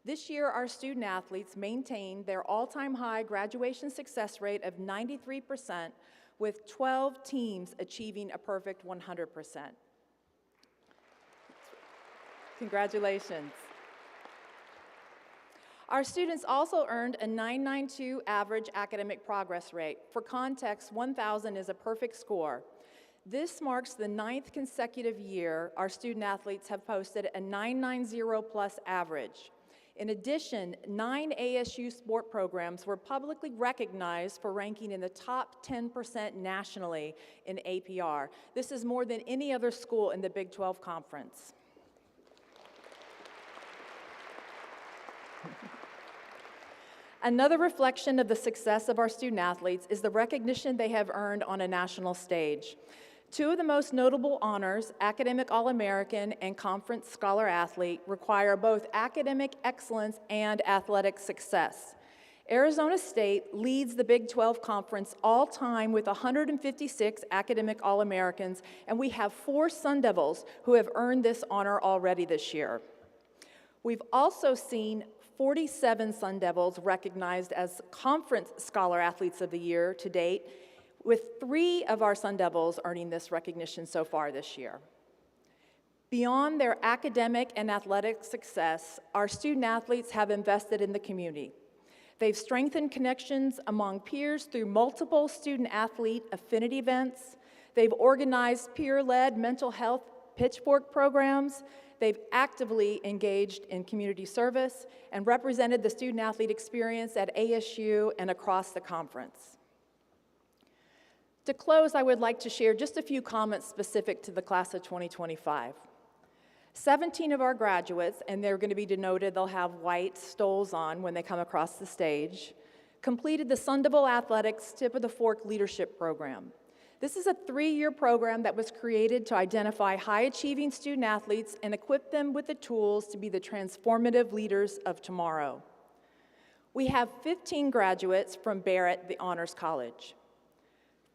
This year, our student athletes maintained their all-time high graduation success rate of 93%, with 12 teams achieving a perfect 100%. Congratulations. Our students also earned a 992 average academic progress rate. For context, 1,000 is a perfect score. This marks the 9th consecutive year our student athletes have posted a 990 plus average. In addition, 9 ASU sport programs were publicly recognized for ranking in the top 10% nationally in APR. This is more than any other school in the Big 12 Conference. Another reflection of the success of our student athletes is the recognition they have earned on a national stage. Two of the most notable honors, Academic All-American and Conference Scholar Athlete, require both academic excellence and athletic success. Arizona State leads the Big 12 Conference all-time with 156 Academic All-Americans, and we have 4 Sun Devils who have earned this honor already this year. We've also seen 47 Sun Devils recognized as Conference Scholar Athletes of the Year to date, with 3 of our Sun Devils earning this recognition so far this year. Beyond their academic and athletic success, our student athletes have invested in the community. They've strengthened connections among peers through multiple student-athlete affinity events. They've organized peer-led mental health pitchfork programs. They've actively engaged in community service and represented the student-athlete experience at ASU and across the conference. To close, I would like to share just a few comments specific to the class of 2025. 17 of our graduates, and they're going to be denoted, they'll have white stoles on when they come across the stage, completed the Sun Devil Athletics Tip of the Fork Leadership Program. This is a 3-year program that was created to identify high-achieving student athletes and equip them with the tools to be the transformative leaders of tomorrow. We have 15 graduates from Barrett, the Honors College.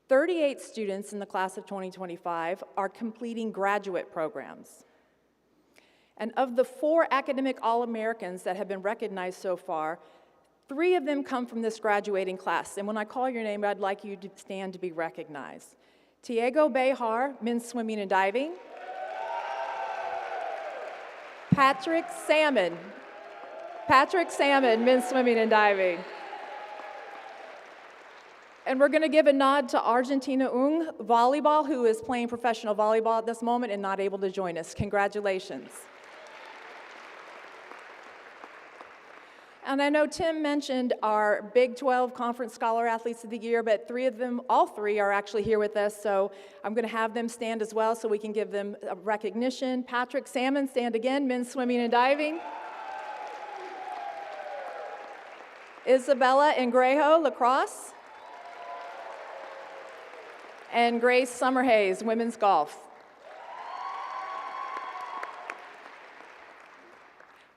38 students in the class of 2025 are completing graduate programs. And of the 4 academic All-Americans that have been recognized so far, 3 of them come from this graduating class. And when I call your name, I'd like you to stand to be recognized. Tiago Behar, men's swimming and diving. Patrick Salmon, men's swimming and diving. And we're going to give a nod to Argentina Ung, volleyball, who is playing professional volleyball at this moment and not able to join us. Congratulations. And I know Tim mentioned our Big 12 Conference Scholar Athletes of the Year, but all three are actually here with us, so I'm going to have them stand as well so we can give them a recognition. Patrick Salmon, stand again, men's swimming and diving. Isabella Ingrejo, lacrosse. and Grace Summerhays, women's golf.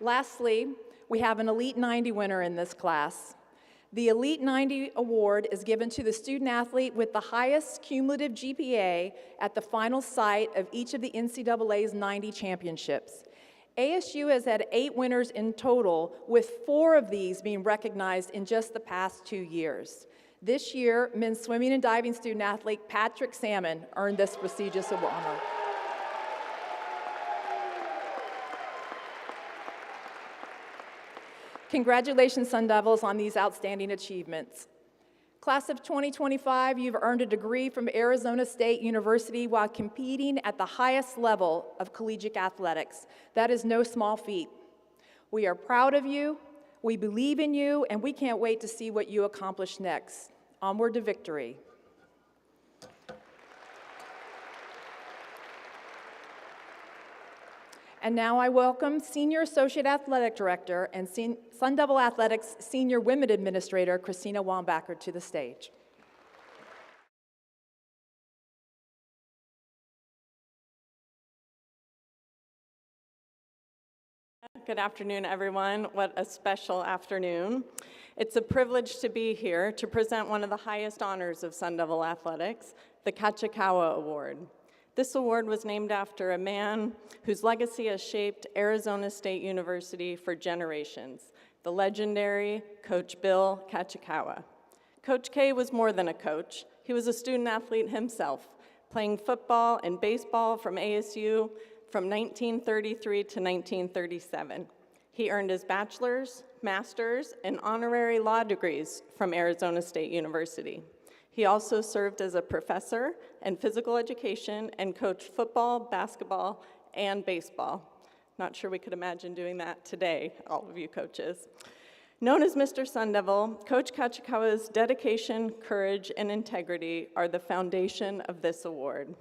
Lastly, we have an Elite 90 winner in this class. The Elite 90 award is given to the student athlete with the highest cumulative GPA at the final site of each of the NCAA's 90 championships. ASU has had 8 winners in total, with 4 of these being recognized in just the past 2 years. This year, men's swimming and diving student athlete Patrick Salmon earned this prestigious honor. Congratulations, Sun Devils, on these outstanding achievements. Class of 2025, you've earned a degree from Arizona State University while competing at the highest level of collegiate athletics. That is no small feat. We are proud of you, we believe in you, and we can't wait to see what you accomplish next. Onward to victory. And now I welcome Senior Associate Athletic Director and Sun Devil Athletics Senior Women Administrator, Christina Wambacher, to the stage. Good afternoon, everyone. What a special afternoon. It's a privilege to be here to present one of the highest honors of Sun Devil Athletics, the Kachakawa Award. This award was named after a man whose legacy has shaped Arizona State University for generations, the legendary Coach Bill Kachakawa. Coach K was more than a coach. He was a student athlete himself, playing football and baseball from ASU from 1933 to 1937. He earned his bachelor's, master's, and honorary law degrees from Arizona State University. He also served as a professor in physical education and coached football, basketball, and baseball. Not sure we could imagine doing that today, all of you coaches. Known as Mr. Sun Devil, Coach Kachakawa's dedication, courage, and integrity are the foundation of this award.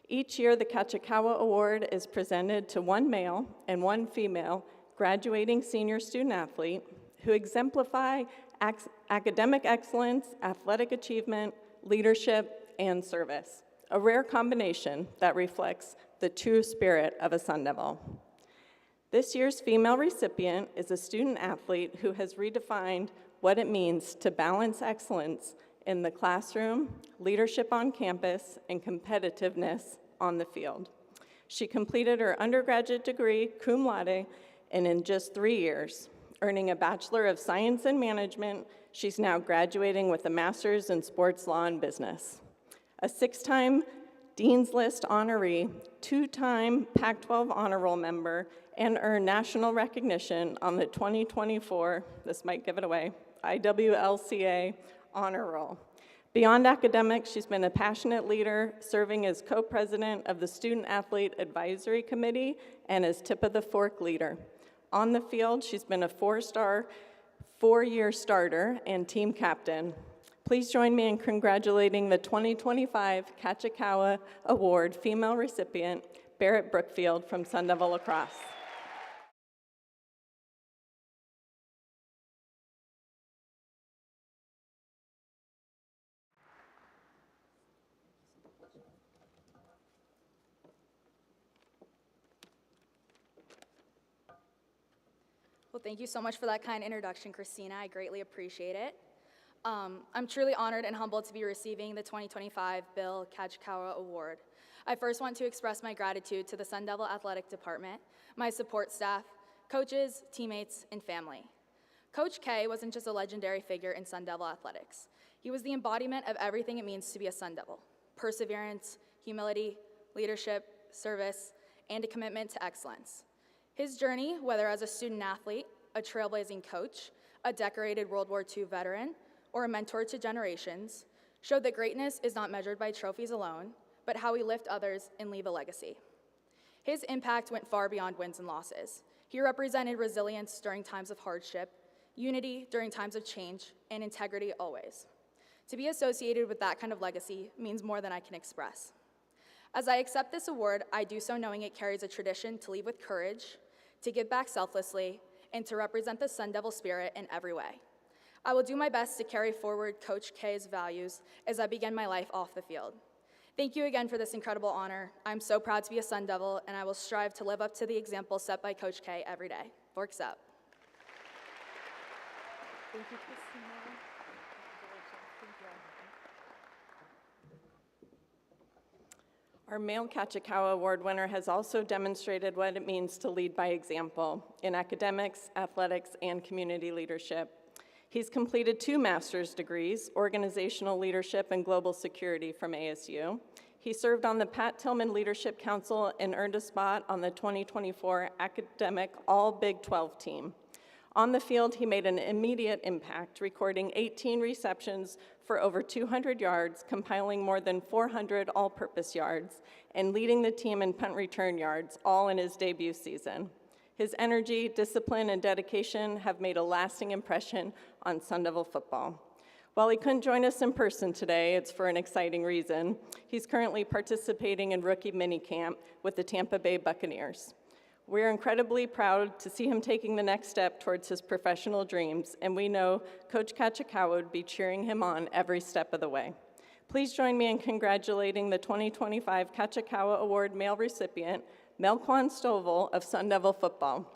Each year, the Kachakawa Award is presented to one male and one female graduating senior student athlete who exemplify academic excellence, athletic achievement, leadership, and service, a rare combination that reflects the true spirit of a Sun Devil. This year's female recipient is a student athlete who has redefined what it means to balance excellence in the classroom, leadership on campus, and competitiveness on the field. She completed her undergraduate degree, cum laude, and in just 3 years, earning a Bachelor of Science in Management, she's now graduating with a Master's in Sports Law and Business. A 6-time Dean's List honoree, 2-time Pac-12 Honor Roll member, and earned national recognition on the 2024, this might give it away, IWLCA Honor Roll. Beyond academics, she's been a passionate leader, serving as co-president of the Student Athlete Advisory Committee and as tip of the fork leader. On the field, she's been a 4-star, 4-year starter and team captain. Please join me in congratulating the 2025 Kachakawa Award female recipient, Barrett Brookfield from Sun Devil Lacrosse. Well, thank you so much for that kind introduction, Christina. I greatly appreciate it. I'm truly honored and humbled to be receiving the 2025 Bill Kachakawa Award. I first want to express my gratitude to the Sun Devil Athletic Department, my support staff, coaches, teammates, and family. Coach K wasn't just a legendary figure in Sun Devil athletics. He was the embodiment of everything it means to be a Sun Devil: perseverance, humility, leadership, service, and a commitment to excellence. His journey, whether as a student athlete, a trailblazing coach, a decorated World War II veteran, or a mentor to generations, showed that greatness is not measured by trophies alone, but how we lift others and leave a legacy. His impact went far beyond wins and losses. He represented resilience during times of hardship, unity during times of change, and integrity always. To be associated with that kind of legacy means more than I can express. As I accept this award, I do so knowing it carries a tradition to lead with courage, to give back selflessly, and to represent the Sun Devil spirit in every way. I will do my best to carry forward Coach K's values as I begin my life off the field. Thank you again for this incredible honor. I'm so proud to be a Sun Devil, and I will strive to live up to the example set by Coach K every day. Forks up. Thank you, Christina. Our male Kachakawa Award winner has also demonstrated what it means to lead by example in academics, athletics, and community leadership. He's completed 2 master's degrees, organizational leadership and global security from ASU. He served on the Pat Tillman Leadership Council and earned a spot on the 2024 academic All Big 12 team. On the field, he made an immediate impact, recording 18 receptions for over 200 yards, compiling more than 400 all-purpose yards, and leading the team in punt return yards, all in his debut season. His energy, discipline, and dedication have made a lasting impression on Sun Devil football. While he couldn't join us in person today, it's for an exciting reason. He's currently participating in rookie minicamp with the Tampa Bay Buccaneers. We're incredibly proud to see him taking the next step towards his professional dreams, and we know Coach Kachakawa would be cheering him on every step of the way. Please join me in congratulating the 2025 Kachakawa Award male recipient, Melquan Stovall of Sun Devil football.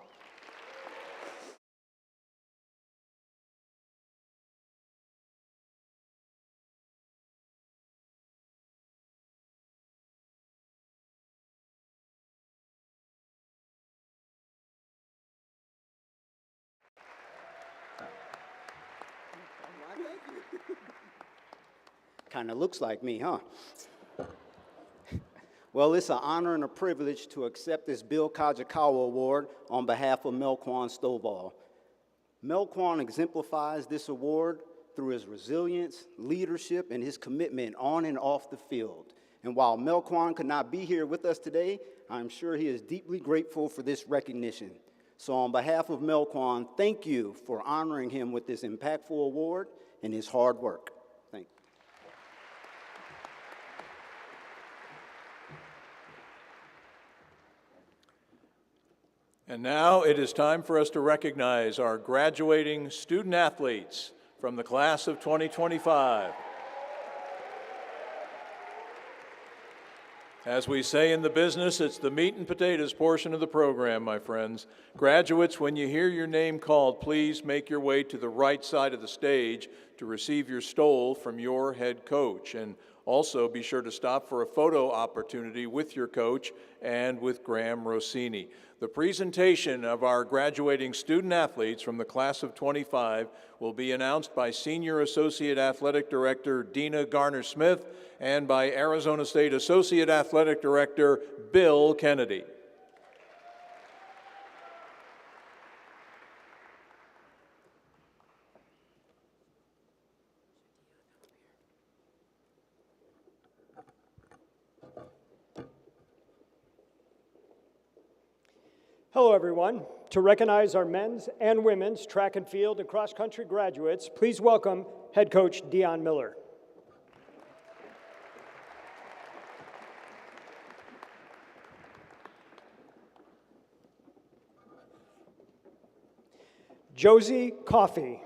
Kind of looks like me, huh? Well, it's an honor and a privilege to accept this Bill Kachakawa Award on behalf of Melquan Stovall. Melquan exemplifies this award through his resilience, leadership, and his commitment on and off the field. And while Melquan could not be here with us today, I'm sure he is deeply grateful for this recognition. So on behalf of Melquan, thank you for honoring him with this impactful award and his hard work. Thank you. And now it is time for us to recognize our graduating student athletes from the class of 2025. As we say in the business, it's the meat and potatoes portion of the program, my friends. Graduates, when you hear your name called, please make your way to the right side of the stage to receive your stole from your head coach. And also be sure to stop for a photo opportunity with your coach and with Graham Rossini. The presentation of our graduating student athletes from the class of 25 will be announced by Senior Associate Athletic Director Dina Garner-Smith and by Arizona State Associate Athletic Director Bill Kennedy. Hello, everyone. To recognize our men's and women's track and field and cross-country graduates, please welcome head coach Dion Miller. Josie Coffey.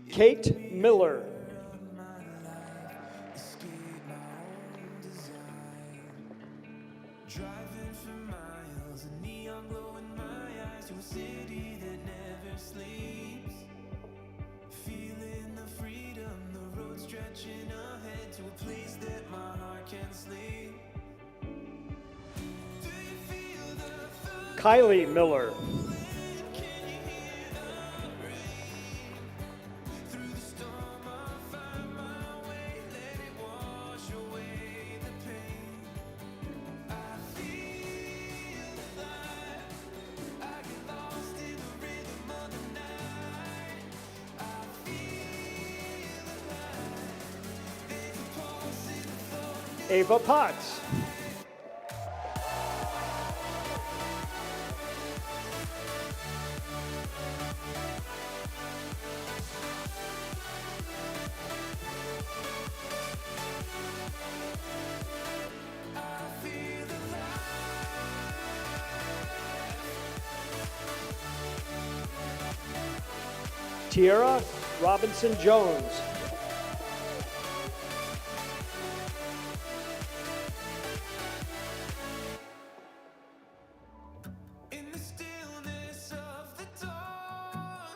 Kate Miller. Driving for miles, a neon glow in my eyes, to a city that never sleeps. Feeling the freedom, the road stretching ahead to a place that my heart can sleep. Do you feel the Kylie Miller. Ava Potts. Tierra Robinson Jones. In the stillness of the dawn,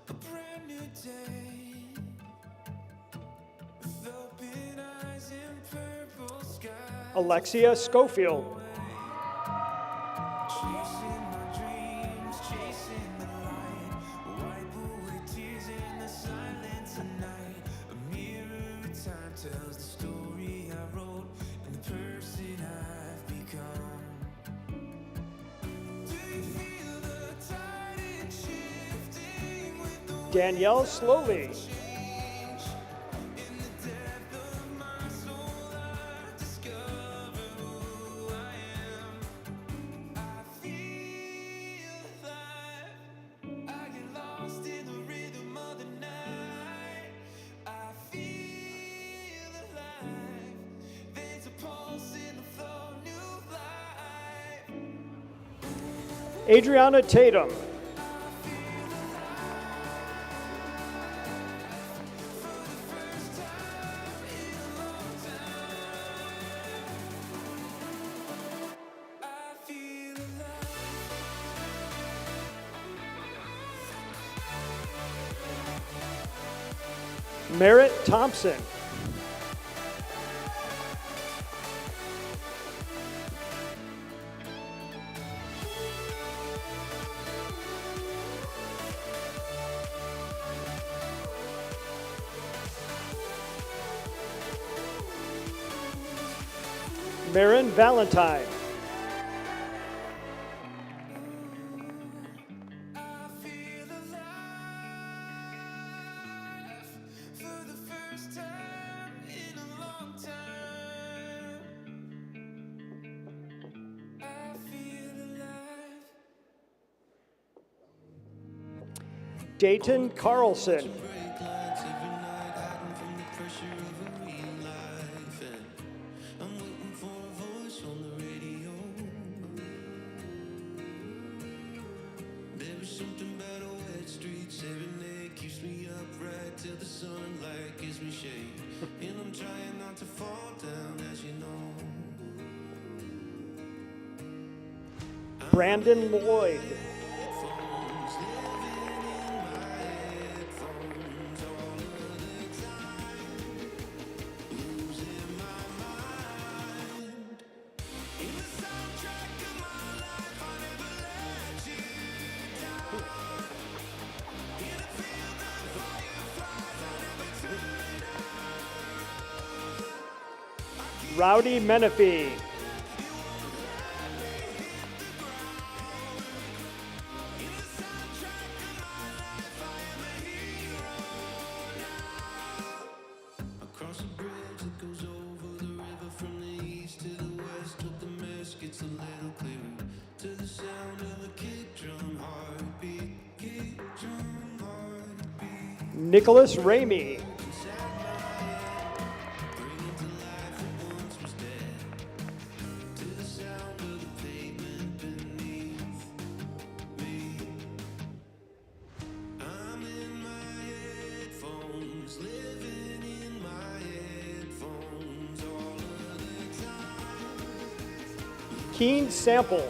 a brand new day. With open eyes in purple sky. Alexia Schofield. Chasing my dreams, chasing the light. Wipe away tears in the silence of night. A mirror of time tells the story I wrote and the person I've become. Do you feel the tide is shifting with the Danielle Slowly. change? In the depth of my soul, I discover who I am. I feel alive. I get lost in the rhythm of the night. I feel alive. There's a pulse in the flow, new life. Adriana Tatum. Merritt Thompson. Marin Valentine. For the first time in a long time, I feel alive. Dayton Carlson. I'm waiting for a voice on the radio. There is something about a wet street serenade keeps me upright till the sunlight gives me shade. And I'm trying not to fall down, as you know. Brandon Lloyd. Rowdy Menifee. Across the bridge that goes over the river from the east to the west. Hope the mess gets a little clearer. To the sound of a kick drum heartbeat, kick drum heartbeat. Nicholas Ramey. To the sound of the pavement beneath me. I'm in my headphones, living in my headphones all of the time. Keen Sample.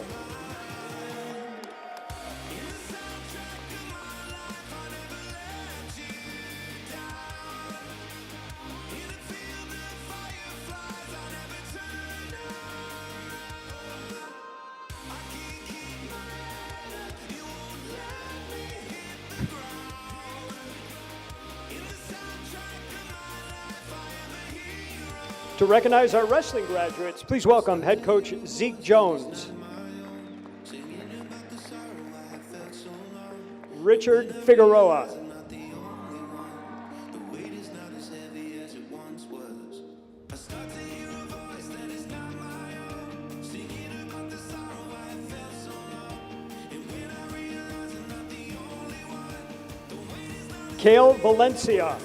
To recognize our wrestling graduates, please welcome head coach Zeke Jones, Richard Figueroa, Kale Valencia,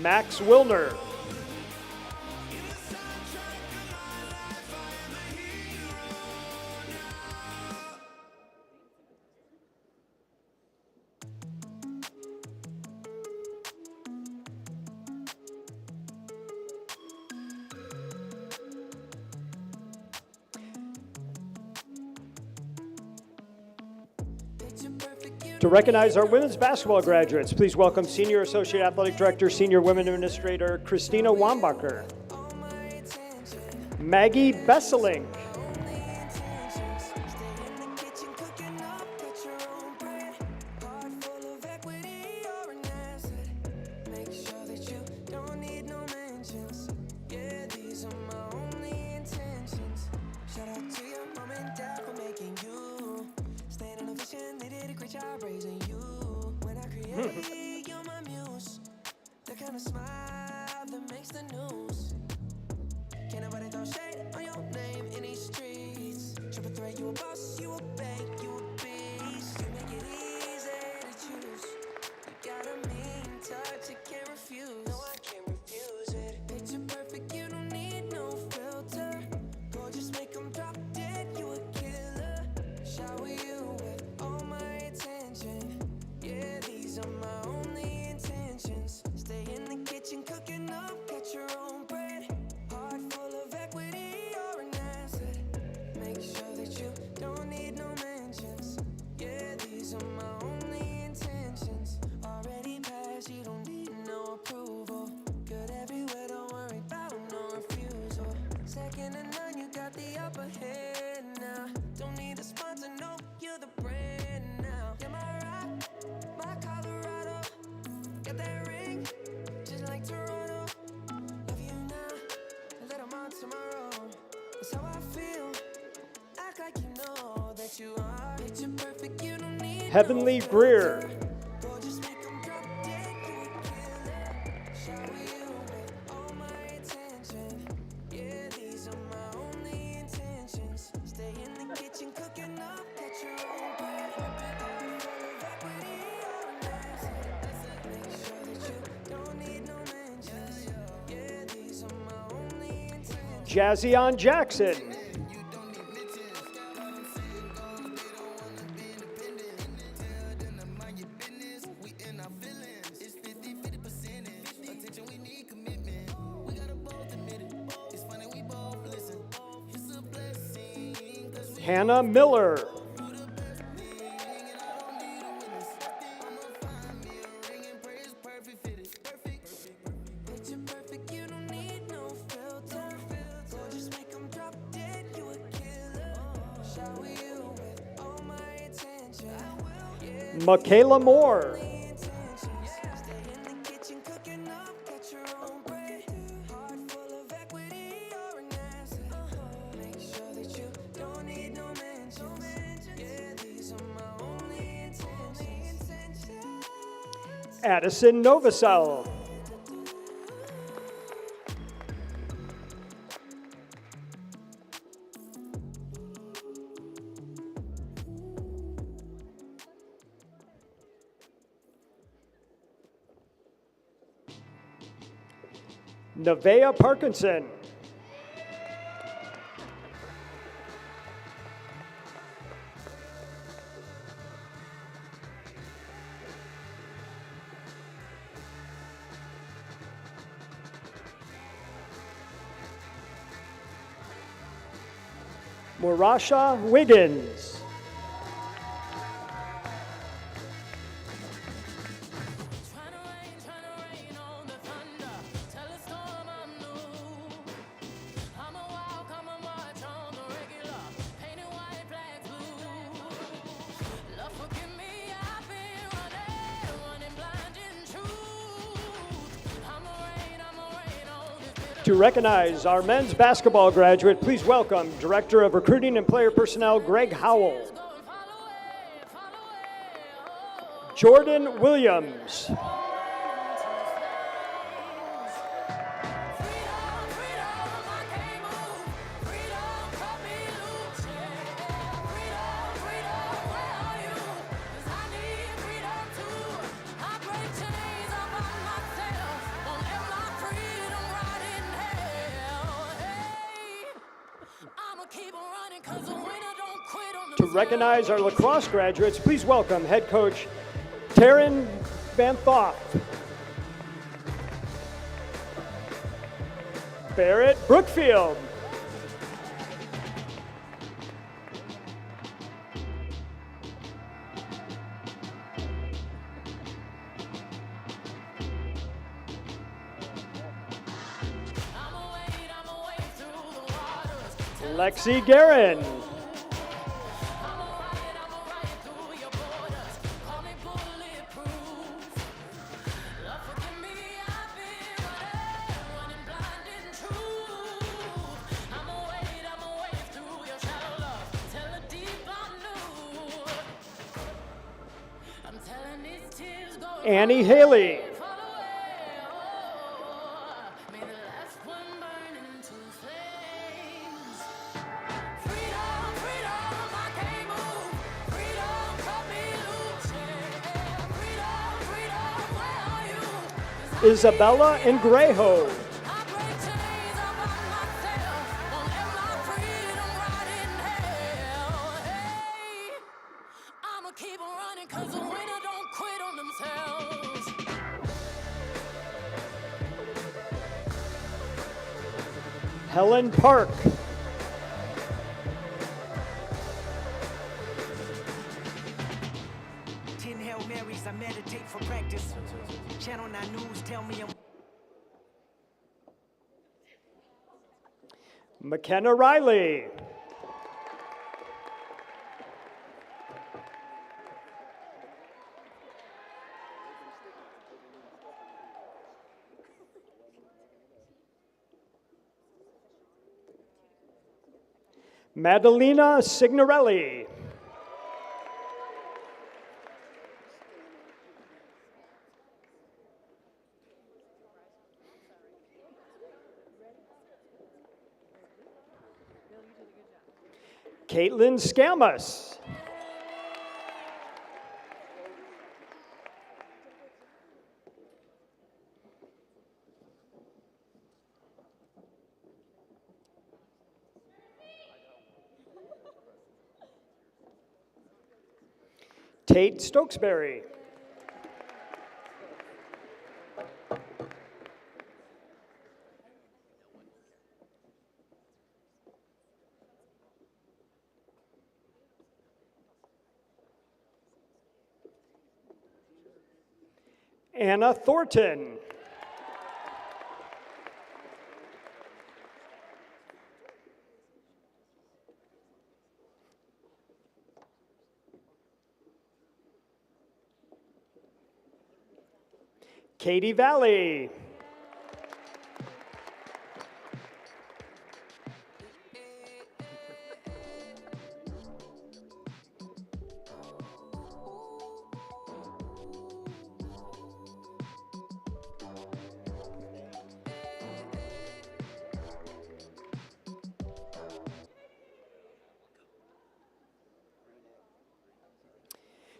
Max Wilner. To recognize our women's basketball graduates, please welcome Senior Associate Athletic Director, Senior Women Administrator, Christina Wambacher. Maggie Besseling. Heavenly Greer. Jazzion Jackson. Hannah Miller. Michaela Moore. Addison Novosel. Nevaeh Parkinson. Morasha Wiggins. To recognize our men's basketball graduate, please welcome Director of Recruiting and Player Personnel, Greg Howell. Jordan Williams. To recognize our lacrosse graduates, please welcome head coach Taryn Van Thoff, Barrett Brookfield, Lexi Guerin, Annie Haley, Isabella Ingrejo, Helen Park, Hail Marys, I meditate for practice. Channel 9 News tell me I'm McKenna Riley, Madalena Signorelli, Caitlin Scamus, Tate Stokesbury, Anna Thornton, Katie Valley,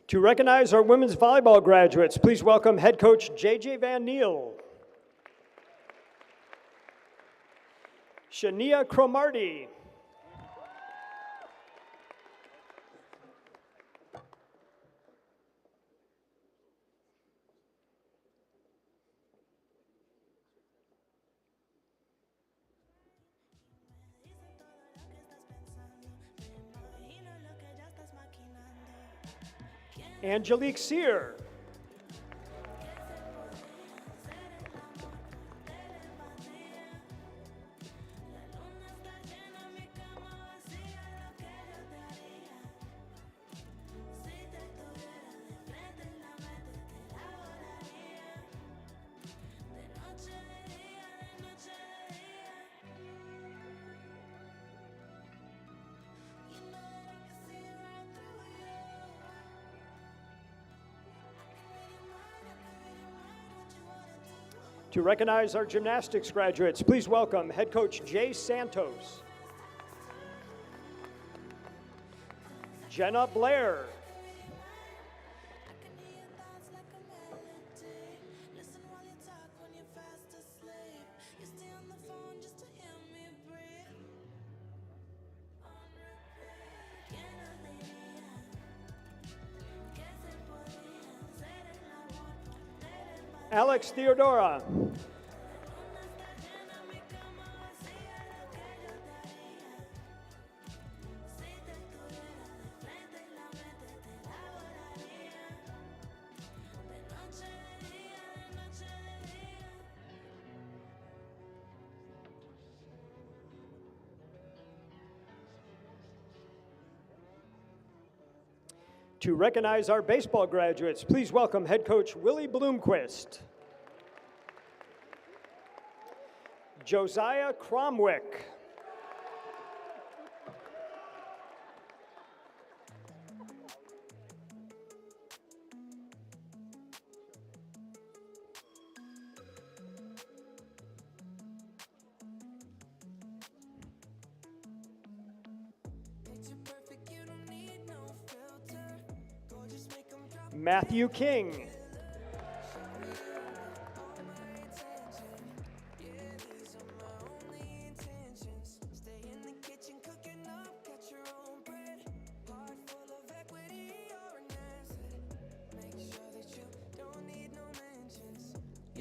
To recognize our women's volleyball graduates, please welcome head coach JJ Van Neel, Shania Cromarty, Angelique Sear, To recognize our gymnastics graduates, please welcome head coach Jay Santos, Jenna Blair, Alex Theodora. To recognize our baseball graduates, please welcome head coach Willie Bloomquist. Josiah Cromwick. Matthew King.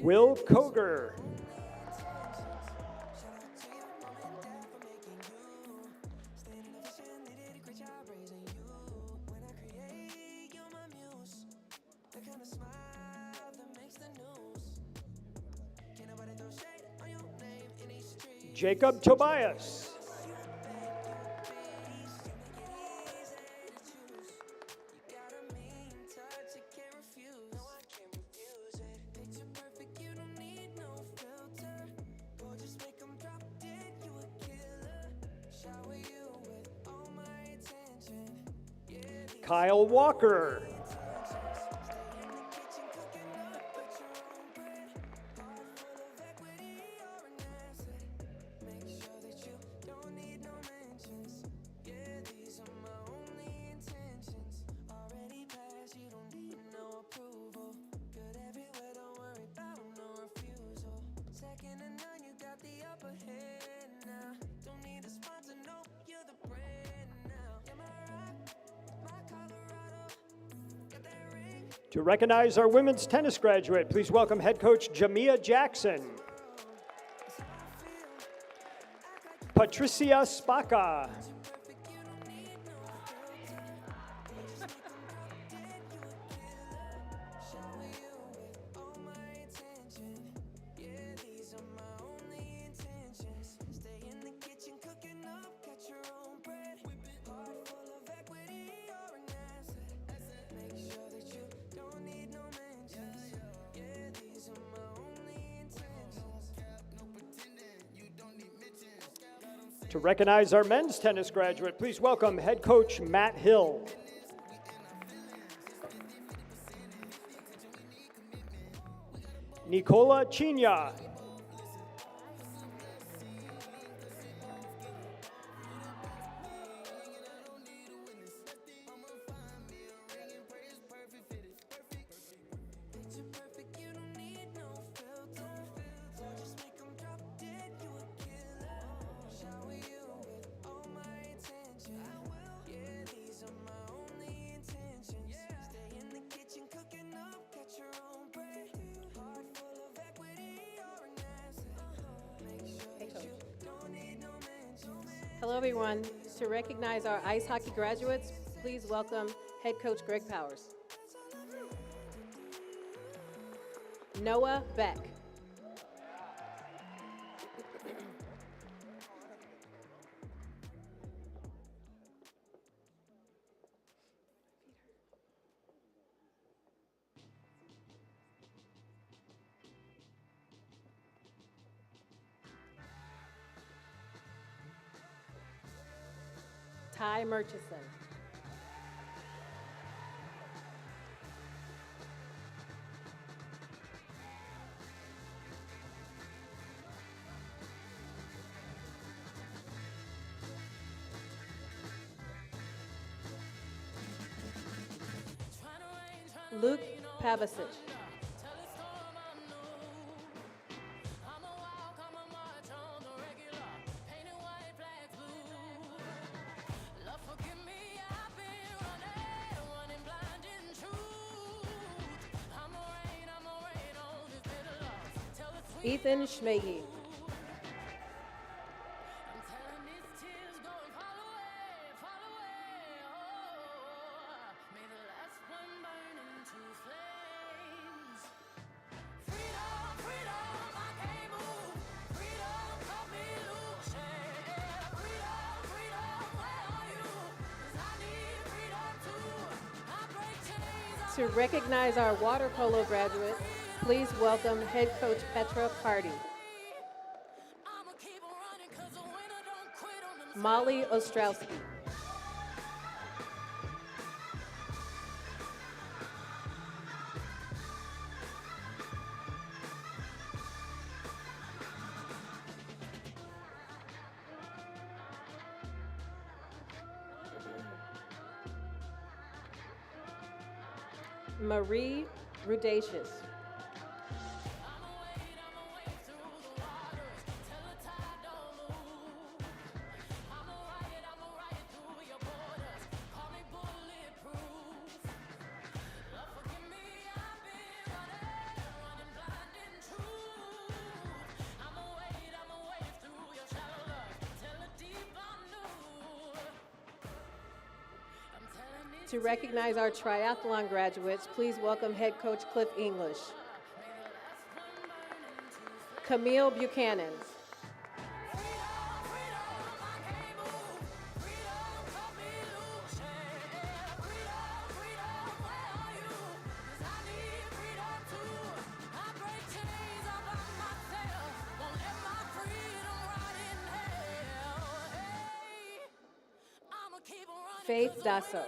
Will Koger. Jacob Tobias. Kyle Walker. To recognize our women's tennis graduate, please welcome head coach Jamia Jackson. Patricia Spaka. To recognize our men's tennis graduate, please welcome head coach Matt Hill. Nicola China. Hello, everyone. To recognize our ice hockey graduates, please welcome head coach Greg Powers. Noah Beck. Ty Murchison. Luke Pavicic. Ethan Schmege. To recognize our water polo graduates, please welcome head coach Petra Party. Molly Ostrowski. Marie Rudacious. To recognize our triathlon graduates, please welcome head coach Cliff English. Camille Buchanan. Faith Dasso.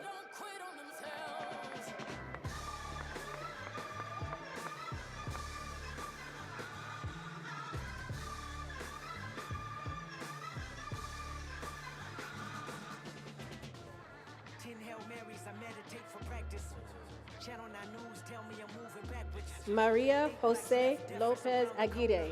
Maria Jose Lopez Aguirre.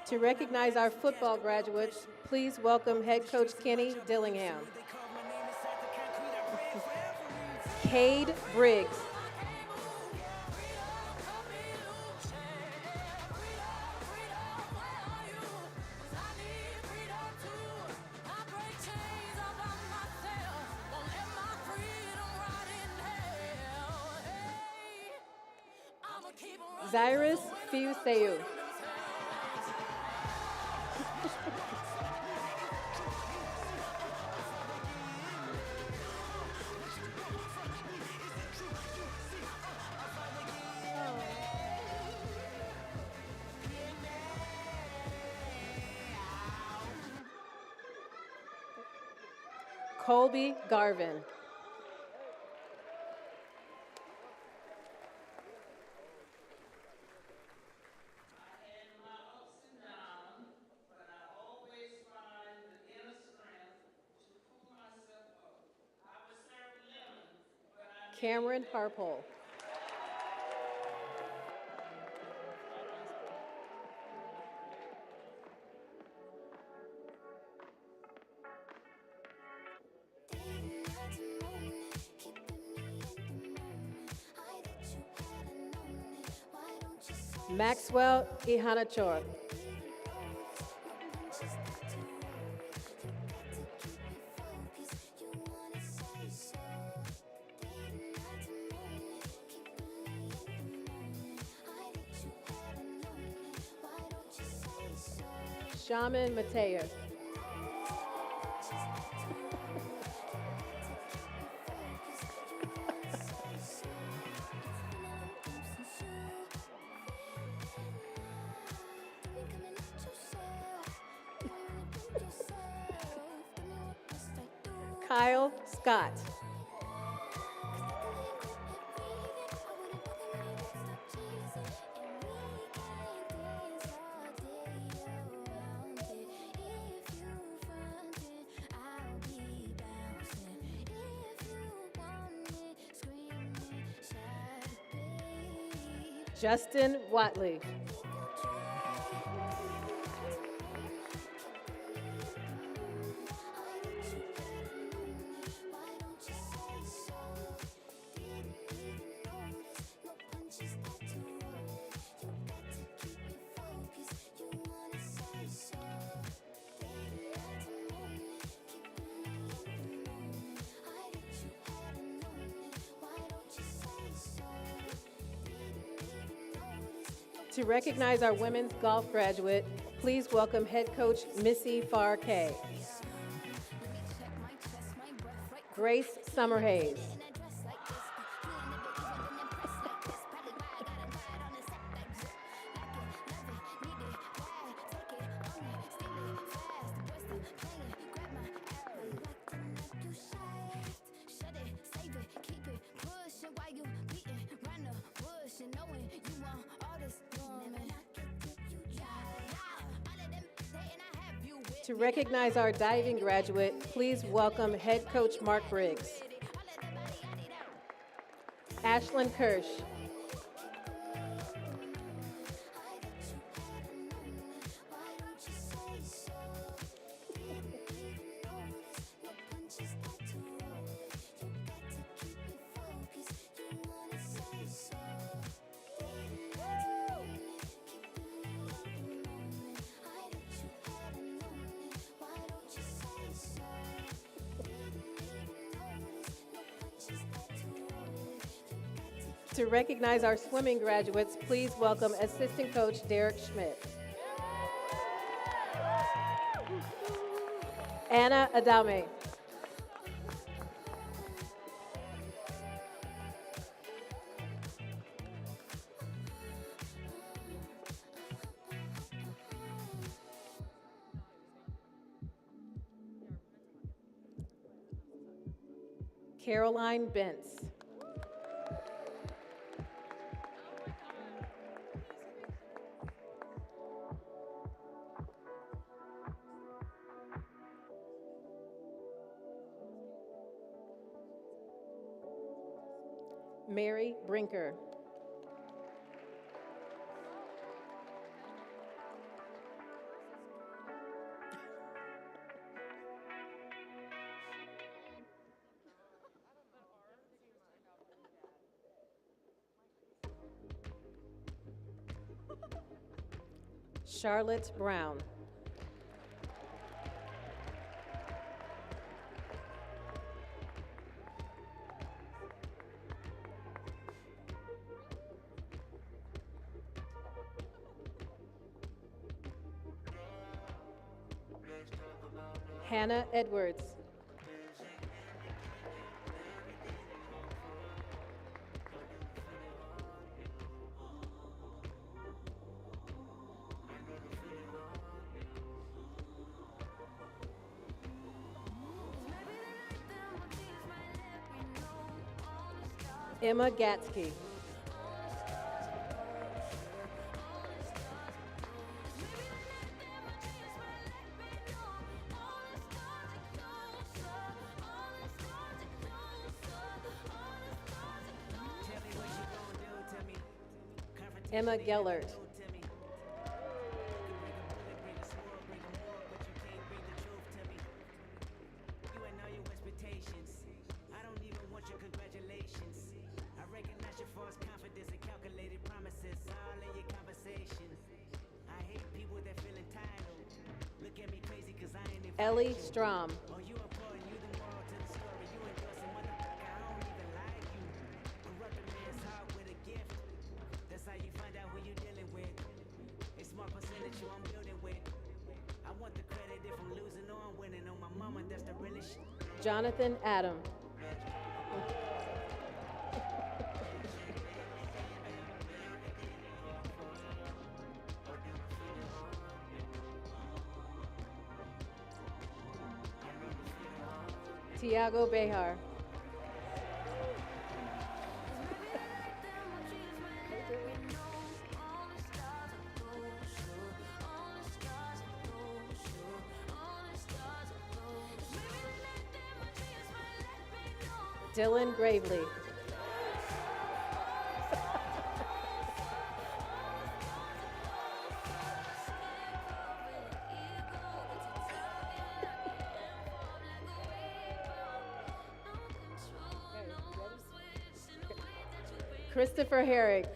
To recognize our football graduates, please welcome head coach Kenny Dillingham. Cade Briggs. Cyrus Fiuseu. Colby Garvin. Cameron Harpole. Maxwell Ihanachor. Shaman Mateus. Kyle Scott. Justin Watley. To recognize our women's golf graduate, please welcome head coach Missy Farr-Kay. Grace Summerhays. To recognize our diving graduate, please welcome head coach Mark Briggs. Ashlyn Kirsch. To recognize our swimming graduates, please welcome assistant coach Derek Schmidt. Anna Adame. Caroline Bentz. Mary Brinker. Charlotte Brown. Hannah Edwards. Emma Gatsky. Emma Gellert. Ellie Strom. Jonathan Adam. Tiago Behar. Dylan Gravely. Christopher Herrick.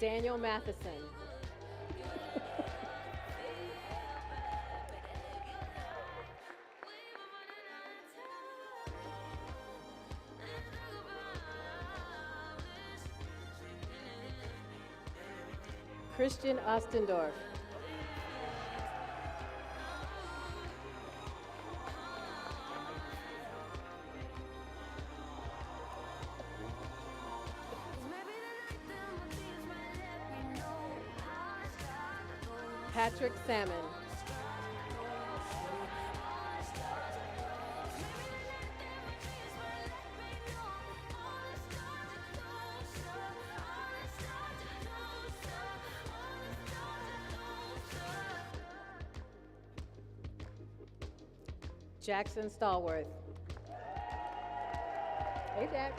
Daniel Matheson. Christian Ostendorf. Patrick Salmon. Jackson Stallworth. Hey, Jack.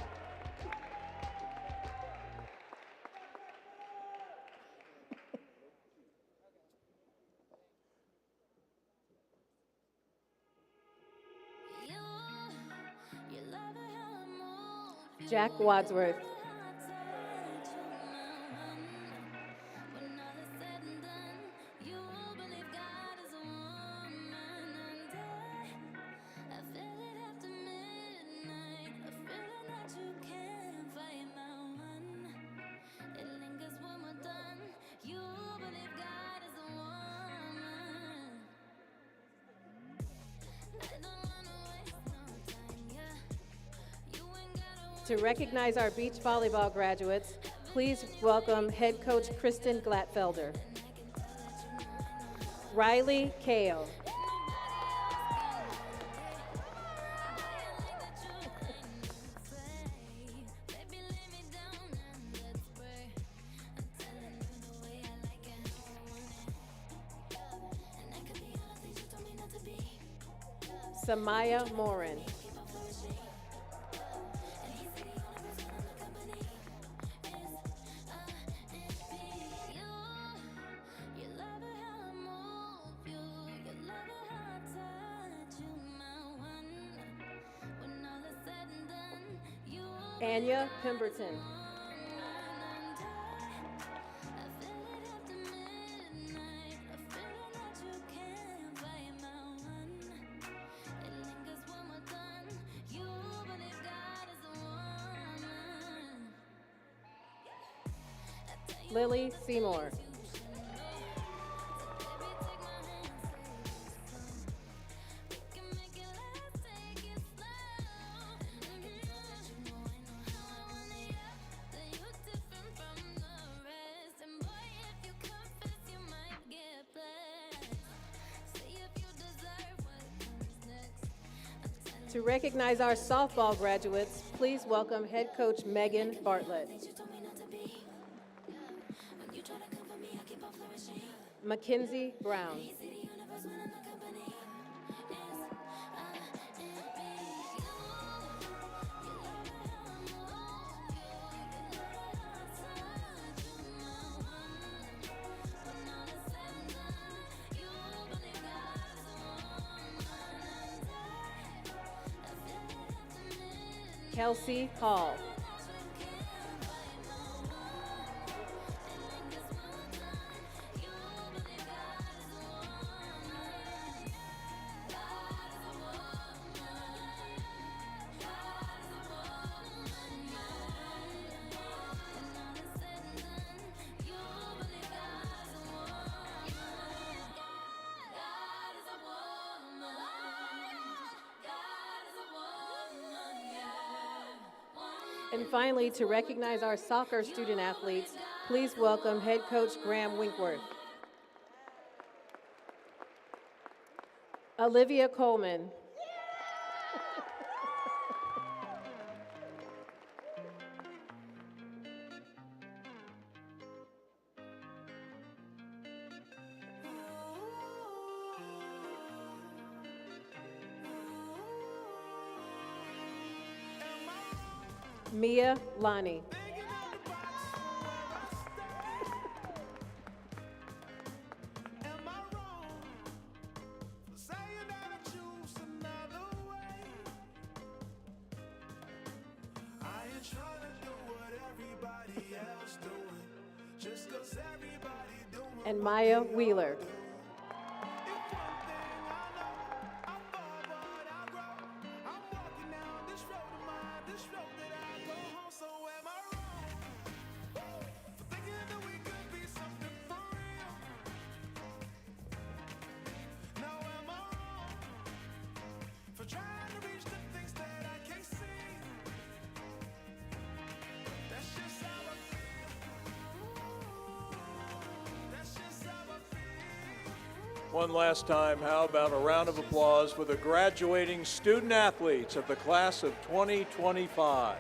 Jack Wadsworth. To recognize our beach volleyball graduates, please welcome head coach Kristen Glatfelder. Riley Kale. Samaya Morin. Anya Pemberton. Lily Seymour. To recognize our softball graduates, please welcome head coach Megan Bartlett. Mackenzie Brown. Kelsey Hall. And finally, to recognize our soccer student athletes, please welcome head coach Graham Winkworth. Olivia Coleman. Mia Lonnie. And Maya Wheeler. One last time, how about a round of applause for the graduating student athletes of the class of 2025.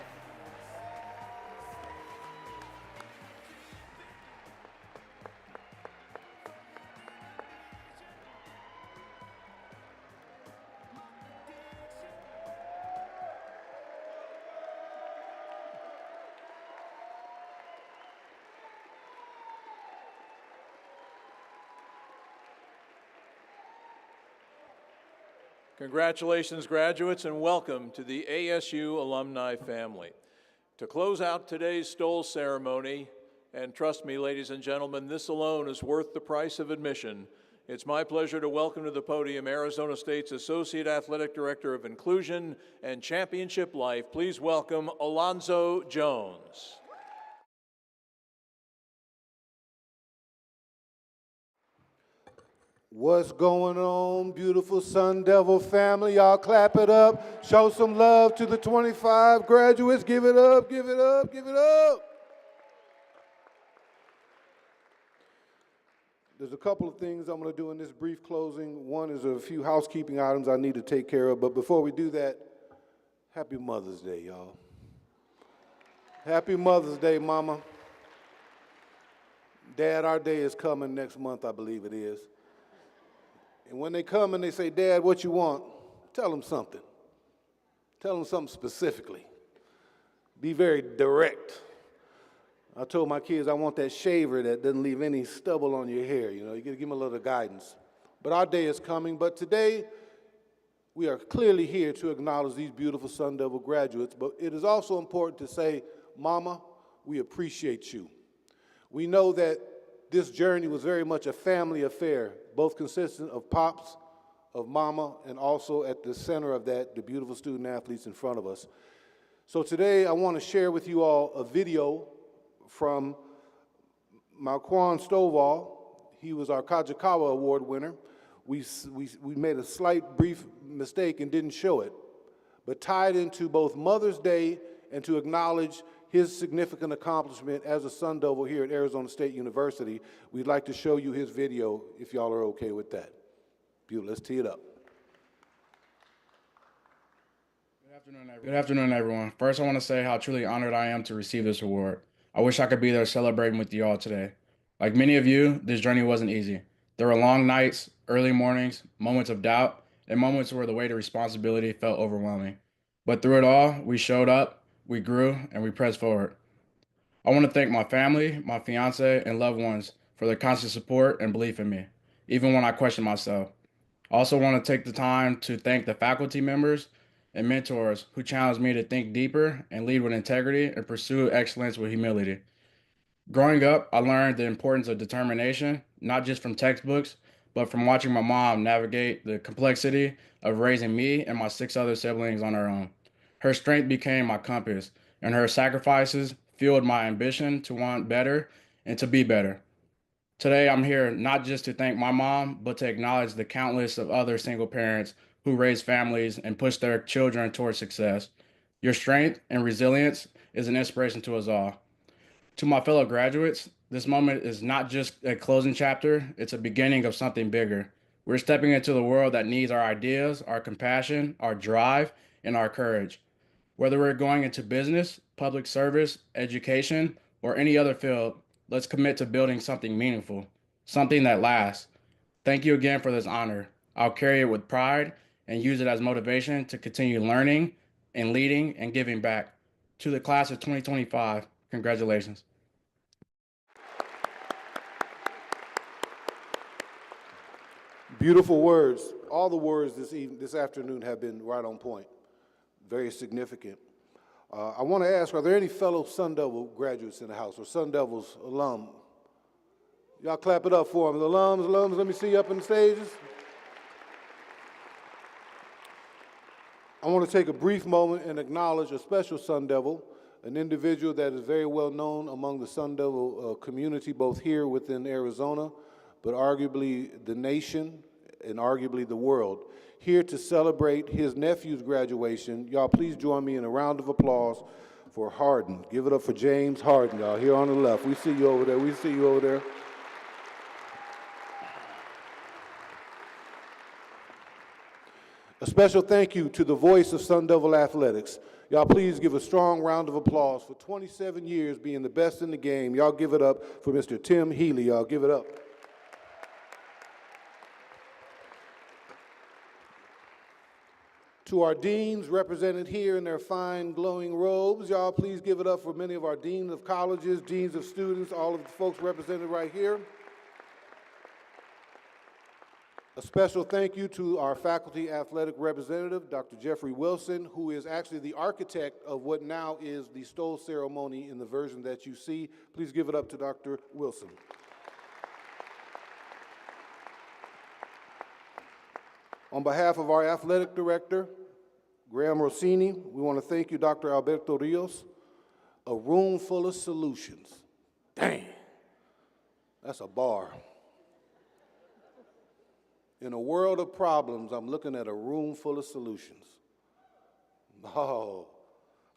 Congratulations, graduates, and welcome to the ASU alumni family. To close out today's Stole ceremony, and trust me, ladies and gentlemen, this alone is worth the price of admission, it's my pleasure to welcome to the podium Arizona State's Associate Athletic Director of Inclusion and Championship Life. Please welcome Alonzo Jones. What's going on, beautiful Sun Devil family? Y'all clap it up. Show some love to the 25 graduates. Give it up, give it up, give it up. There's a couple of things I'm going to do in this brief closing. One is a few housekeeping items I need to take care of. But before we do that, happy Mother's Day, y'all. Happy Mother's Day, Mama. Dad, our day is coming next month, I believe it is. And when they come and they say, Dad, what you want? Tell them something. Tell them something specifically. Be very direct. I told my kids I want that shaver that doesn't leave any stubble on your hair. You know, you gotta give them a little guidance. But our day is coming. But today, we are clearly here to acknowledge these beautiful Sun Devil graduates. But it is also important to say, Mama, we appreciate you. We know that this journey was very much a family affair, both consistent of Pops, of Mama, and also at the center of that, the beautiful student athletes in front of us. So today I want to share with you all a video from Malquan Stovall. He was our Kachakawa Award winner. We made a slight brief mistake and didn't show it, but tied into both Mother's Day and to acknowledge his significant accomplishment as a Sun Devil here at Arizona State University, we'd like to show you his video if y'all are okay with that. Beautiful, let's tee it up. Good afternoon, everyone. First, I want to say how truly honored I am to receive this award. I wish I could be there celebrating with you all today. Like many of you, this journey wasn't easy. There were long nights, early mornings, moments of doubt, and moments where the weight of responsibility felt overwhelming. But through it all, we showed up, we grew, and we pressed forward. I want to thank my family, my fiance, and loved ones for their constant support and belief in me, even when I questioned myself. I also want to take the time to thank the faculty members and mentors who challenged me to think deeper and lead with integrity and pursue excellence with humility. Growing up, I learned the importance of determination, not just from textbooks, but from watching my mom navigate the complexity of raising me and my 6 other siblings on her own. Her strength became my compass, and her sacrifices fueled my ambition to want better and to be better. Today, I'm here not just to thank my mom, but to acknowledge the countless of other single parents who raise families and push their children towards success. Your strength and resilience is an inspiration to us all. To my fellow graduates, this moment is not just a closing chapter, it's a beginning of something bigger. We're stepping into the world that needs our ideas, our compassion, our drive, and our courage. Whether we're going into business, public service, education, or any other field, let's commit to building something meaningful, something that lasts. Thank you again for this honor. I'll carry it with pride and use it as motivation to continue learning and leading and giving back. To the class of 2025, congratulations. Beautiful words. All the words this afternoon have been right on point, very significant. I want to ask, are there any fellow Sun Devil graduates in the house or Sun Devils alum? Y'all clap it up for them. The alums, let me see you up on the stages. I want to take a brief moment and acknowledge a special Sun Devil, an individual that is very well known among the Sun Devil community, both here within Arizona, but arguably the nation and arguably the world. Here to celebrate his nephew's graduation, y'all please join me in a round of applause for Harden. Give it up for James Harden, y'all, here on the left. We see you over there, we see you over there. A special thank you to the voice of Sun Devil Athletics. Y'all please give a strong round of applause for 27 years being the best in the game. Y'all give it up for Mr. Tim Healy. Y'all give it up. To our deans represented here in their fine glowing robes, y'all please give it up for many of our deans of colleges, deans of students, all of the folks represented right here. A special thank you to our faculty athletic representative, Dr. Jeffrey Wilson, who is actually the architect of what now is the Stole ceremony in the version that you see. Please give it up to Dr. Wilson. On behalf of our athletic director, Graham Rossini, we want to thank you, Dr. Alberto Rios. A room full of solutions. Dang, that's a bar. In a world of problems, I'm looking at a room full of solutions. Oh,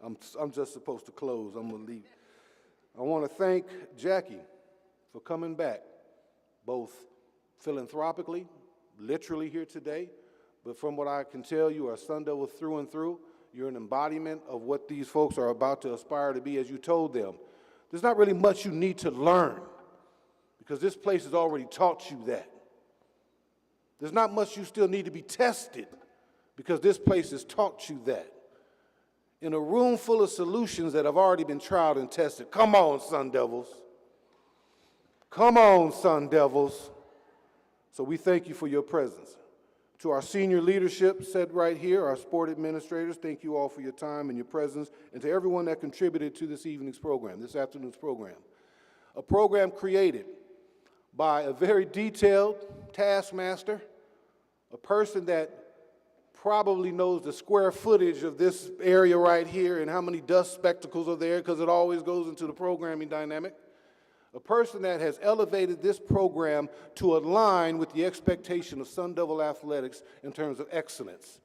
I'm just supposed to close. I'm going to leave. I want to thank Jackie for coming back, both philanthropically, literally here today, but from what I can tell, you are Sun Devil through and through. You're an embodiment of what these folks are about to aspire to be, as you told them. There's not really much you need to learn, because this place has already taught you that. There's not much you still need to be tested, because this place has taught you that. In a room full of solutions that have already been tried and tested. Come on, Sun Devils. Come on, Sun Devils. So we thank you for your presence. To our senior leadership set right here, our sport administrators, thank you all for your time and your presence, and to everyone that contributed to this evening's program, this afternoon's program. A program created by a very detailed taskmaster, a person that probably knows the square footage of this area right here and how many dust spectacles are there, because it always goes into the programming dynamic. A person that has elevated this program to align with the expectation of Sun Devil athletics in terms of excellence.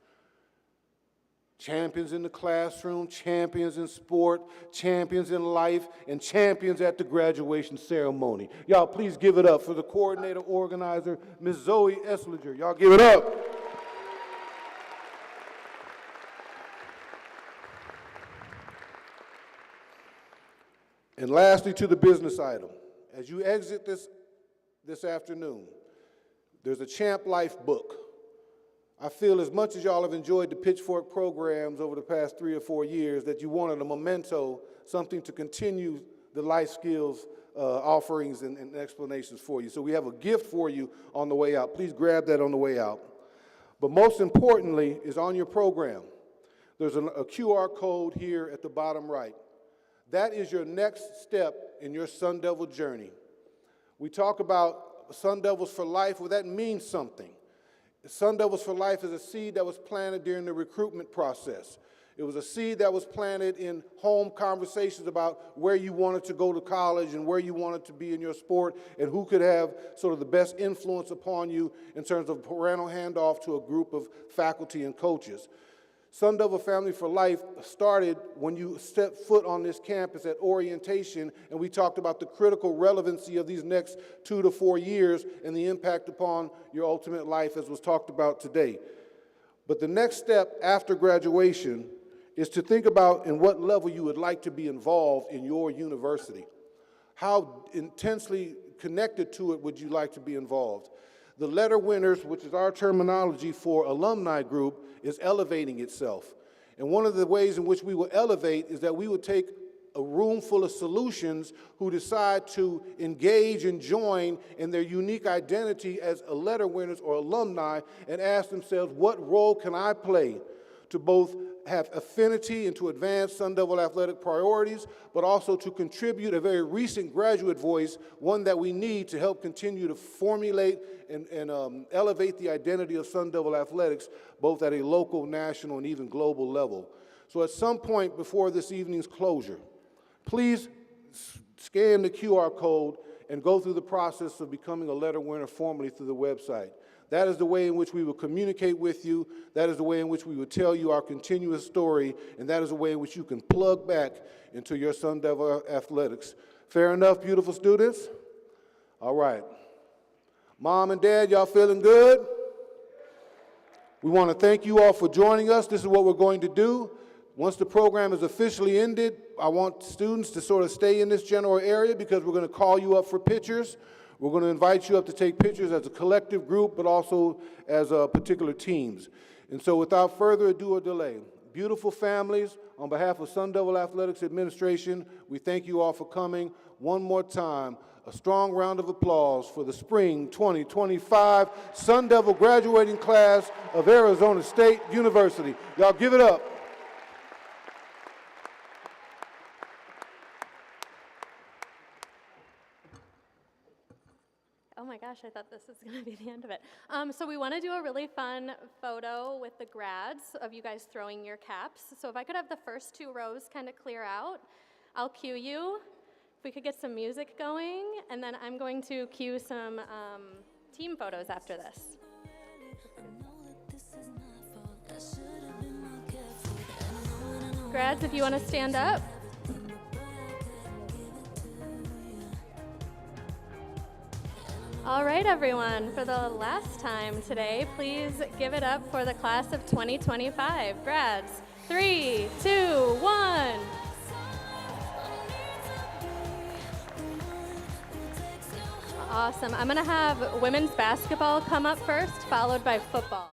Champions in the classroom, champions in sport, champions in life, and champions at the graduation ceremony. Y'all please give it up for the coordinator, organizer, Ms. Zoe Esslinger. Y'all give it up. And lastly, to the business item. As you exit this afternoon, there's a Champ Life book. I feel as much as y'all have enjoyed the Pitchfork programs over the past 3 or 4 years that you wanted a memento, something to continue the life skills offerings and explanations for you. So we have a gift for you on the way out. Please grab that on the way out. But most importantly is on your program. There's a QR code here at the bottom right. That is your next step in your Sun Devil journey. We talk about Sun Devils for Life. Well, that means something. Sun Devils for Life is a seed that was planted during the recruitment process. It was a seed that was planted in home conversations about where you wanted to go to college and where you wanted to be in your sport and who could have sort of the best influence upon you in terms of parental handoff to a group of faculty and coaches. Sun Devil Family for Life started when you stepped foot on this campus at orientation, and we talked about the critical relevancy of these next 2 to 4 years and the impact upon your ultimate life, as was talked about today. But the next step after graduation is to think about in what level you would like to be involved in your university. How intensely connected to it would you like to be involved? The letter winners, which is our terminology for alumni group, is elevating itself. And one of the ways in which we will elevate is that we will take a room full of solutions who decide to engage and join in their unique identity as a letter winners or alumni and ask themselves, what role can I play to both have affinity and to advance Sun Devil athletic priorities, but also to contribute a very recent graduate voice, one that we need to help continue to formulate and elevate the identity of Sun Devil athletics, both at a local, national, and even global level. So at some point before this evening's closure, please scan the QR code and go through the process of becoming a letter winner formally through the website. That is the way in which we will communicate with you. That is the way in which we will tell you our continuous story, and that is the way in which you can plug back into your Sun Devil athletics. Fair enough, beautiful students? All right. Mom and Dad, y'all feeling good? We want to thank you all for joining us. This is what we're going to do. Once the program is officially ended, I want students to sort of stay in this general area because we're going to call you up for pictures. We're going to invite you up to take pictures as a collective group, but also as particular teams. And so without further ado or delay, beautiful families, on behalf of Sun Devil Athletics Administration, we thank you all for coming. One more time, a strong round of applause for the Spring 2025 Sun Devil graduating class of Arizona State University. Y'all give it up. Oh my gosh, I thought this was going to be the end of it. So we want to do a really fun photo with the grads of you guys throwing your caps. So if I could have the first two rows kind of clear out, I'll cue you. If we could get some music going, and then I'm going to cue some team photos after this. Grads, if you want to stand up. All right, everyone, for the last time today, please give it up for the class of 2025. Grads, 3, 2, 1. Awesome. I'm going to have women's basketball come up first, followed by football.